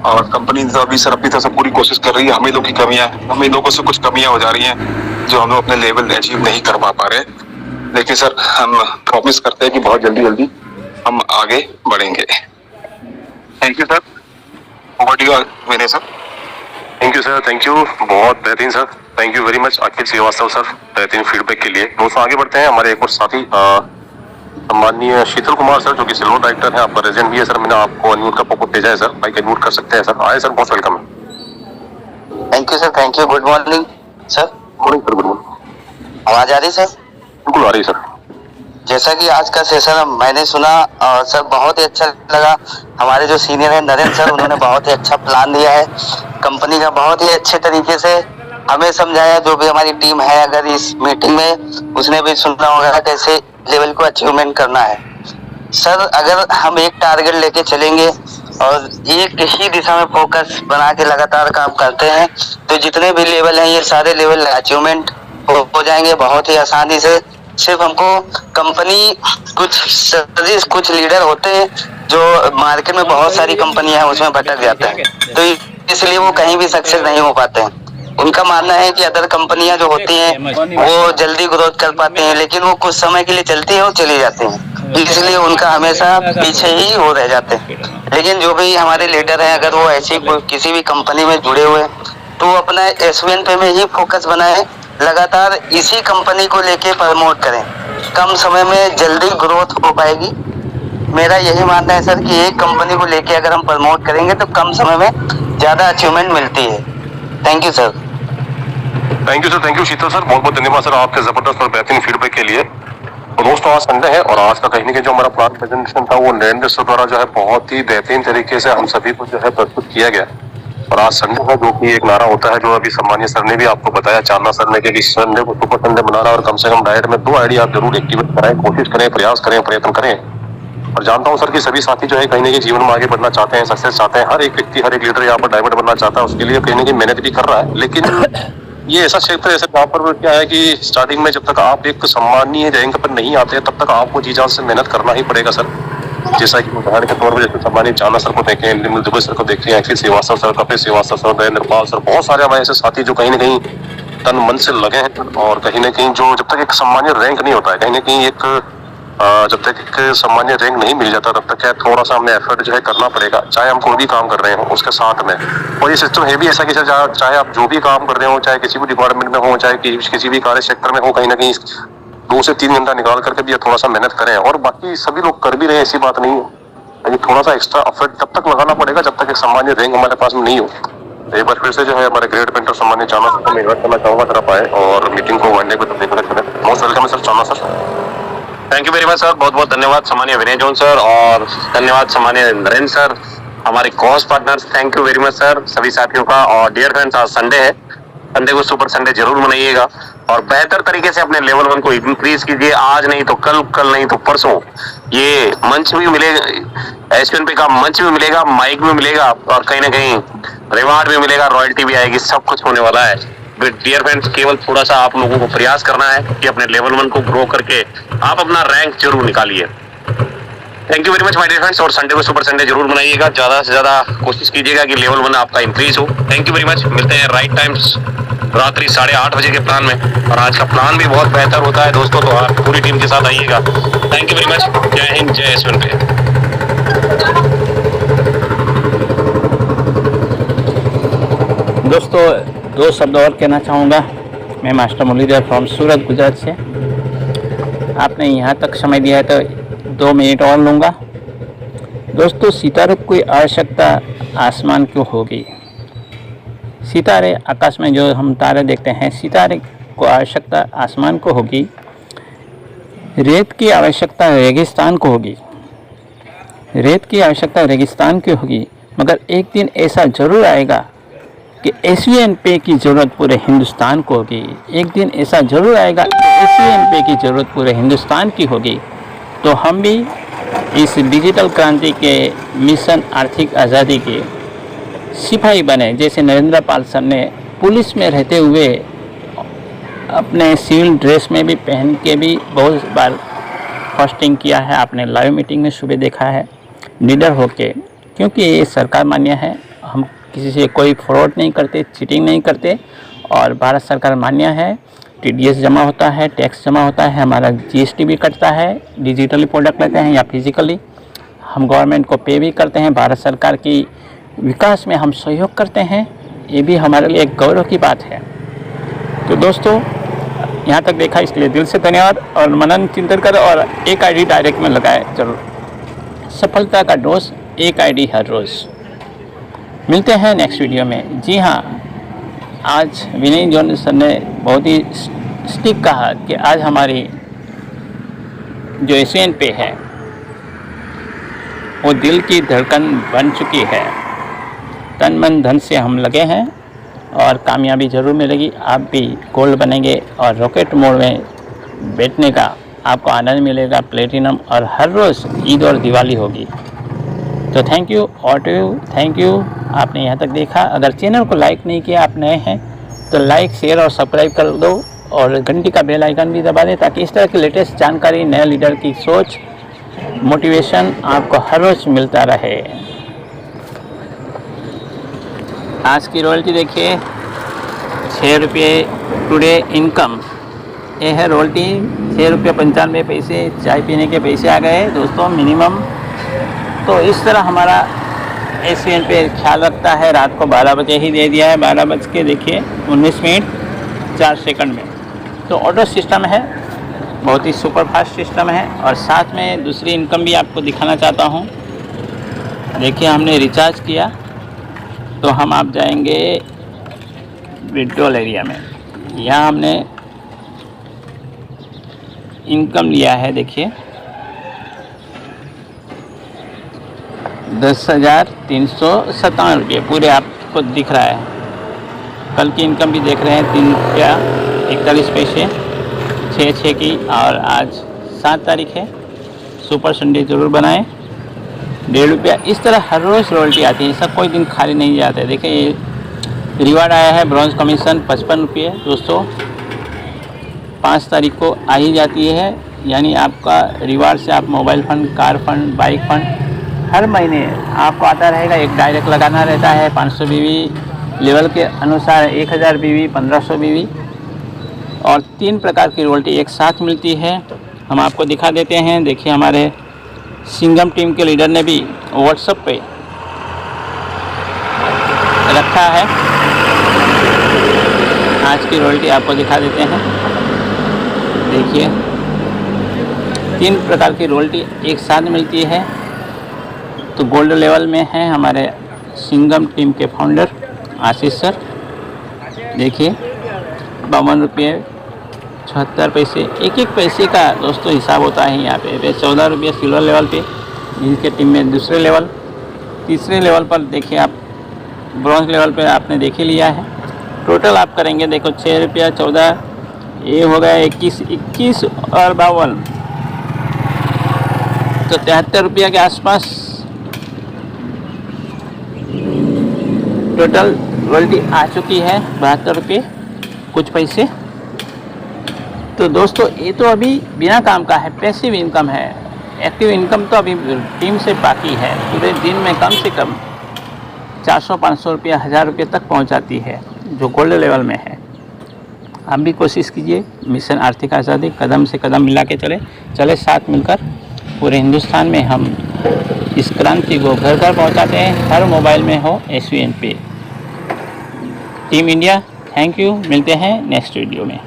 और कंपनी तो अभी सर अपनी तरफ से पूरी कोशिश कर रही है, हम ही लोग की कमियां, हम ही लोगों से कुछ कमियां हो जा रही हैं जो हम लोग अपने लेवल अचीव नहीं कर पा रहे, लेकिन सर हम प्रॉमिस करते हैं कि बहुत जल्दी हम आगे बढ़ेंगे। Thank you sir, over to you Vinay sir. Thank you sir, thank you, बहुत बेहतरीन sir, thank you very much Akhil Srivastava sir बेहतरीन फीडबैक के लिए। दोस्तों आगे बढ़ते हैं, हमारे एक और साथी सम्मानीय शीतल कुमार सर, जो कि सिल्वर डायरेक्टर है, आपका रेजिडेंट भी है सर। मैंने आपको अनम्यूट का पॉपअप भेजा है सर, माइक अनम्यूट कर सकते हैं सर। आए सर, बहुत वेलकम है। Thank you sir, thank you. Good morning sir. Morning sir, good morning. आवाज आ रही सर? बिल्कुल आ रही सर। जैसा कि आज का सेशन मैंने सुना और सर बहुत ही अच्छा लगा। हमारे जो सीनियर है नरेंद्र सर, उन्होंने बहुत ही अच्छा प्लान दिया है कंपनी का, बहुत ही अच्छे तरीके से हमें समझाया। जो भी हमारी टीम है अगर इस मीटिंग में, उसने भी सुनना होगा कैसे लेवल को अचीवमेंट करना है। सर अगर हम एक टारगेट लेके चलेंगे और एक ही दिशा में फोकस बना के लगातार काम करते हैं तो जितने भी लेवल हैं ये सारे लेवल अचीवमेंट हो जाएंगे बहुत ही आसानी से। सिर्फ हमको कंपनी कुछ लीडर होते हैं जो मार्केट में बहुत सारी कंपनियां हैं उसमें भटक जाते हैं, तो इसलिए वो कहीं भी सक्सेस नहीं हो पाते हैं। उनका मानना है कि अदर कंपनियां जो होती हैं वो जल्दी ग्रोथ कर पाते हैं, लेकिन वो कुछ समय के लिए चलती हैं और चली जाती हैं, इसलिए उनका हमेशा पीछे ही हो रह जाते हैं। लेकिन जो भी हमारे लीडर हैं अगर वो ऐसी किसी भी कंपनी में जुड़े हुए तो वो अपना S1 पे में ही फोकस बनाए, लगातार इसी कंपनी को लेके प्रमोट करें, कम समय में जल्दी ग्रोथ हो पाएगी। मेरा यही मानना है सर कि एक कंपनी को लेके अगर हम प्रमोट करेंगे तो कम समय में ज्यादा अचीवमेंट मिलती है। Thank you sir. Thank you sir, thank you Sheetal sir, बहुत बहुत धन्यवाद सर आपके जबरदस्त और बेहतरीन फीडबैक के लिए। तो दोस्तों आज संडे है और आज का कहीं ना जो हमारा प्लान प्रेजेंटेशन था वो नरेंद्र सर द्वारा जो है बहुत ही बेहतरीन तरीके से हम सभी को जो है प्रस्तुत किया गया। और आज संडे है जो कि एक नारा होता है जो अभी सम्मानीय सर ने भी आपको बताया, चांदा सर ने, कि संडे को सुपर संडे बनाना और कम से कम डाइट में 2 आइडिया आप जरूर एक्टिवेट कराएं, कोशिश करें, प्रयास करें, प्रयत्न करें। और जानता हूं सर कि सभी साथी जो है कहीं ना कहीं जीवन में आगे बढ़ना चाहते हैं, सक्सेस चाहते हैं। हर एक व्यक्ति, हर एक लीडर यहाँ पर डायमंड बनना चाहता है, उसके लिए कहीं ना कहीं मेहनत भी कर रहा है। लेकिन ये ऐसा क्षेत्र है जहाँ पर क्या है कि स्टार्टिंग में जब तक आप एक सम्मानीय रैंक पर नहीं आते तब तक आपको जी जान से मेहनत करना ही पड़ेगा सर। जैसा कि उदाहरण के तौर पर जैसे सम्मानीय चांदा सर को देखें, निर्मल दुबे सर को देखें, अखिल श्रीवास्तव सर, कपिल श्रीवास्तव सर, नरेंद्र पाल सर, बहुत सारे हमारे ऐसे साथी जो कहीं ना कहीं तन मन से लगे हैं। और कहीं ना कहीं जो जब तक एक सम्मानीय रैंक नहीं होता है, कहीं ना कहीं एक जब तक एक सामान्य रैंक नहीं मिल जाता तब तक क्या थोड़ा सा हमें एफर्ट जो है करना पड़ेगा, चाहे हम कोई भी काम कर रहे हो उसके साथ में। और ये सिस्टम है भी ऐसा कि चाहे आप जो भी काम कर रहे हो, चाहे किसी भी डिपार्टमेंट में हो, चाहे किसी भी कार्य सेक्टर में हो, कहीं ना कहीं 2 से 3 घंटा निकाल करके भी थोड़ा सा मेहनत करें। और बाकी सभी लोग कर भी रहे हैं, ऐसी बात नहीं है, लेकिन थोड़ा सा एक्स्ट्रा एफर्ट तब तक लगाना पड़ेगा जब तक एक सामान्य रैंक हमारे पास में नहीं हो। एक बार फिर से जो है हमारे ग्रेट पेंटर सम्मानित चांदा सर को मैं इन्वाइट करना चाहूंगा तरफ आए और मीटिंग को वनडे को देखना चाहते हैं। Most welcome sir Chanda sir. Thank you very much sir, बहुत बहुत धन्यवाद सम्मानीय विनय जॉन सर और धन्यवाद सम्मानीय नरेंद्र सर, हमारे co-host partners. Thank you very much sir सभी साथियों का। और डियर फ्रेंड्स, आज संडे है, संडे को सुपर संडे जरूर मनाइएगा और बेहतर तरीके से अपने लेवल 1 को इंक्रीज कीजिए। आज नहीं तो कल, कल नहीं तो परसों ये मंच भी मिलेगा, S1 पे का मंच भी मिलेगा, माइक भी मिलेगा और कहीं ना कहीं रिवार्ड भी मिलेगा, रॉयल्टी भी आएगी, सब कुछ होने वाला है। डियर फ्रेंड्स, केवल थोड़ा सा आप लोगों को प्रयास करना है कि अपने लेवल 1 को ग्रो करके आप अपना रैंक जरूर निकालिए। Thank you very much my dear friends, और संडे को सुपर संडे जरूर बनाइएगा, ज्यादा से ज्यादा कोशिश कीजिएगा कि लेवल 1 आपका इंक्रीज हो। थैंक यू वेरी मच, मिलते हैं राइट टाइम्स रात्रि 8:30 बजे के प्लान में, और आज का प्लान भी बहुत बेहतर होता है दोस्तों, तो आप पूरी टीम के साथ आइएगा। थैंक यू वेरी मच, जय हिंद, जय यशवंत। दोस्तों 2 शब्द और कहना चाहूँगा। मैं मास्टर मुरलीधर फ्रॉम सूरत गुजरात से। आपने यहाँ तक समय दिया है तो 2 मिनट और लूँगा। दोस्तों सितारों की आवश्यकता आसमान क्यों होगी? सितारे आकाश में जो हम तारे देखते हैं, सितारे को आवश्यकता आसमान को होगी। रेत की आवश्यकता रेगिस्तान को होगी। रेत की आवश्यकता रेगिस्तान की होगी, मगर एक दिन ऐसा ज़रूर आएगा कि SVNP की ज़रूरत पूरे हिंदुस्तान को होगी। एक दिन ऐसा ज़रूर आएगा कि SVNP की ज़रूरत पूरे हिंदुस्तान की होगी। तो हम भी इस डिजिटल क्रांति के मिशन आर्थिक आज़ादी के सिपाही बने, जैसे नरेंद्र पाल सर ने पुलिस में रहते हुए अपने सिविल ड्रेस में भी पहन के भी बहुत बार फास्टिंग किया है। आपने लाइव मीटिंग में सुबह देखा है, निडर होके, क्योंकि ये सरकार मान्य है। हम किसी से कोई फ्रॉड नहीं करते, चीटिंग नहीं करते, और भारत सरकार मान्य है। TDS जमा होता है, टैक्स जमा होता है, हमारा GST भी कटता है, डिजिटली प्रोडक्ट लेते हैं या फिजिकली। हम गवर्नमेंट को पे भी करते हैं, भारत सरकार की विकास में हम सहयोग करते हैं। ये भी हमारे लिए एक गौरव की बात है। तो दोस्तों यहाँ तक देखा इसलिए दिल से धन्यवाद, और मनन चिंतन करें और एक ID डायरेक्ट में लगाए जरूर। सफलता का डोज एक ID हर रोज़। मिलते हैं नेक्स्ट वीडियो में। जी हाँ, आज विनय जॉन सर ने बहुत ही स्टिक कहा कि आज हमारी जो SVNP है वो दिल की धड़कन बन चुकी है। तन मन धन से हम लगे हैं और कामयाबी ज़रूर मिलेगी। आप भी गोल्ड बनेंगे और रॉकेट मोड में बैठने का आपको आनंद मिलेगा, प्लेटिनम, और हर रोज़ ईद और दिवाली होगी। तो थैंक यू और थैंक यू, आपने यहाँ तक देखा। अगर चैनल को लाइक नहीं किया, आप नए हैं तो लाइक, शेयर और सब्सक्राइब कर दो, और घंटी का बेल आइकन भी दबा दें, ताकि इस तरह की लेटेस्ट जानकारी, नए लीडर की सोच, मोटिवेशन आपको हर रोज़ मिलता रहे। आज की रॉयल्टी देखिए, 6 रुपये टुडे इनकम। ये है रॉयल्टी, 6 रुपये 95 पैसे चाय पीने के पैसे आ गए दोस्तों मिनिमम। तो इस तरह हमारा SVNP ख्याल रखता है। रात को 12 बजे ही दे दिया है, 12 बज के देखिए 19 मिनट 4 सेकंड में। तो ऑटो सिस्टम है, बहुत ही सुपर फास्ट सिस्टम है। और साथ में दूसरी इनकम भी आपको दिखाना चाहता हूँ। देखिए हमने रिचार्ज किया, तो हम आप जाएंगे विड्रॉल एरिया में। यहाँ हमने इनकम लिया है, देखिए 10,357 रुपये पूरे आपको दिख रहा है। कल की इनकम भी देख रहे हैं, 3 रुपया 41 पैसे 6 की, और आज 7 तारीख है। सुपर संडे ज़रूर बनाएं। 1.5 रुपया इस तरह हर रोज़ रॉयल्टी आती है, ऐसा कोई दिन खाली नहीं जाता है। देखिए ये रिवार्ड आया है, ब्रॉन्ज कमीशन 55 रुपये दोस्तों, 5 तारीख को आ ही जाती है। यानी आपका रिवार्ड से आप mobile fund, car fund, bike fund हर महीने आपको आता रहेगा। एक डायरेक्ट लगाना रहता है 500 BB लेवल के अनुसार, 1000 BB, 1500 BB, और 3 प्रकार की रॉयल्टी एक साथ मिलती है। हम आपको दिखा देते हैं। देखिए हमारे सिंघम टीम के लीडर ने भी व्हाट्सएप पे रखा है। आज की रॉयल्टी आपको दिखा देते हैं। देखिए 3 प्रकार की रॉयल्टी एक साथ मिलती है। तो गोल्ड लेवल में है हमारे सिंघम टीम के फाउंडर आशीष सर। देखिए 52 रुपये 76 पैसे, एक पैसे का दोस्तों हिसाब होता है यहाँ पे। 14 रुपये सिल्वर लेवल पे जिनके टीम में दूसरे लेवल, तीसरे लेवल पर देखिए आप ब्रॉन्ज लेवल पे आपने देख ही लिया है। टोटल आप करेंगे, देखो 6 रुपया 14, ये हो गया 21 और 52, तो 73 रुपया के आसपास टोटल रॉयल्टी आ चुकी है। 72 रुपये कुछ पैसे। तो दोस्तों ये तो अभी बिना काम का है, पैसिव इनकम है। एक्टिव इनकम तो अभी टीम से बाकी है, पूरे दिन में कम से कम 400-500 रुपया 1000 रुपये तक पहुंच जाती है, जो गोल्ड लेवल में है। आप भी कोशिश कीजिए, मिशन आर्थिक आज़ादी कदम से कदम मिला के चले साथ मिलकर पूरे हिंदुस्तान में हम इस क्रांति को घर घर पहुंचाते हैं, हर मोबाइल में हो SVN पे। टीम इंडिया, थैंक यू, मिलते हैं नेक्स्ट वीडियो में।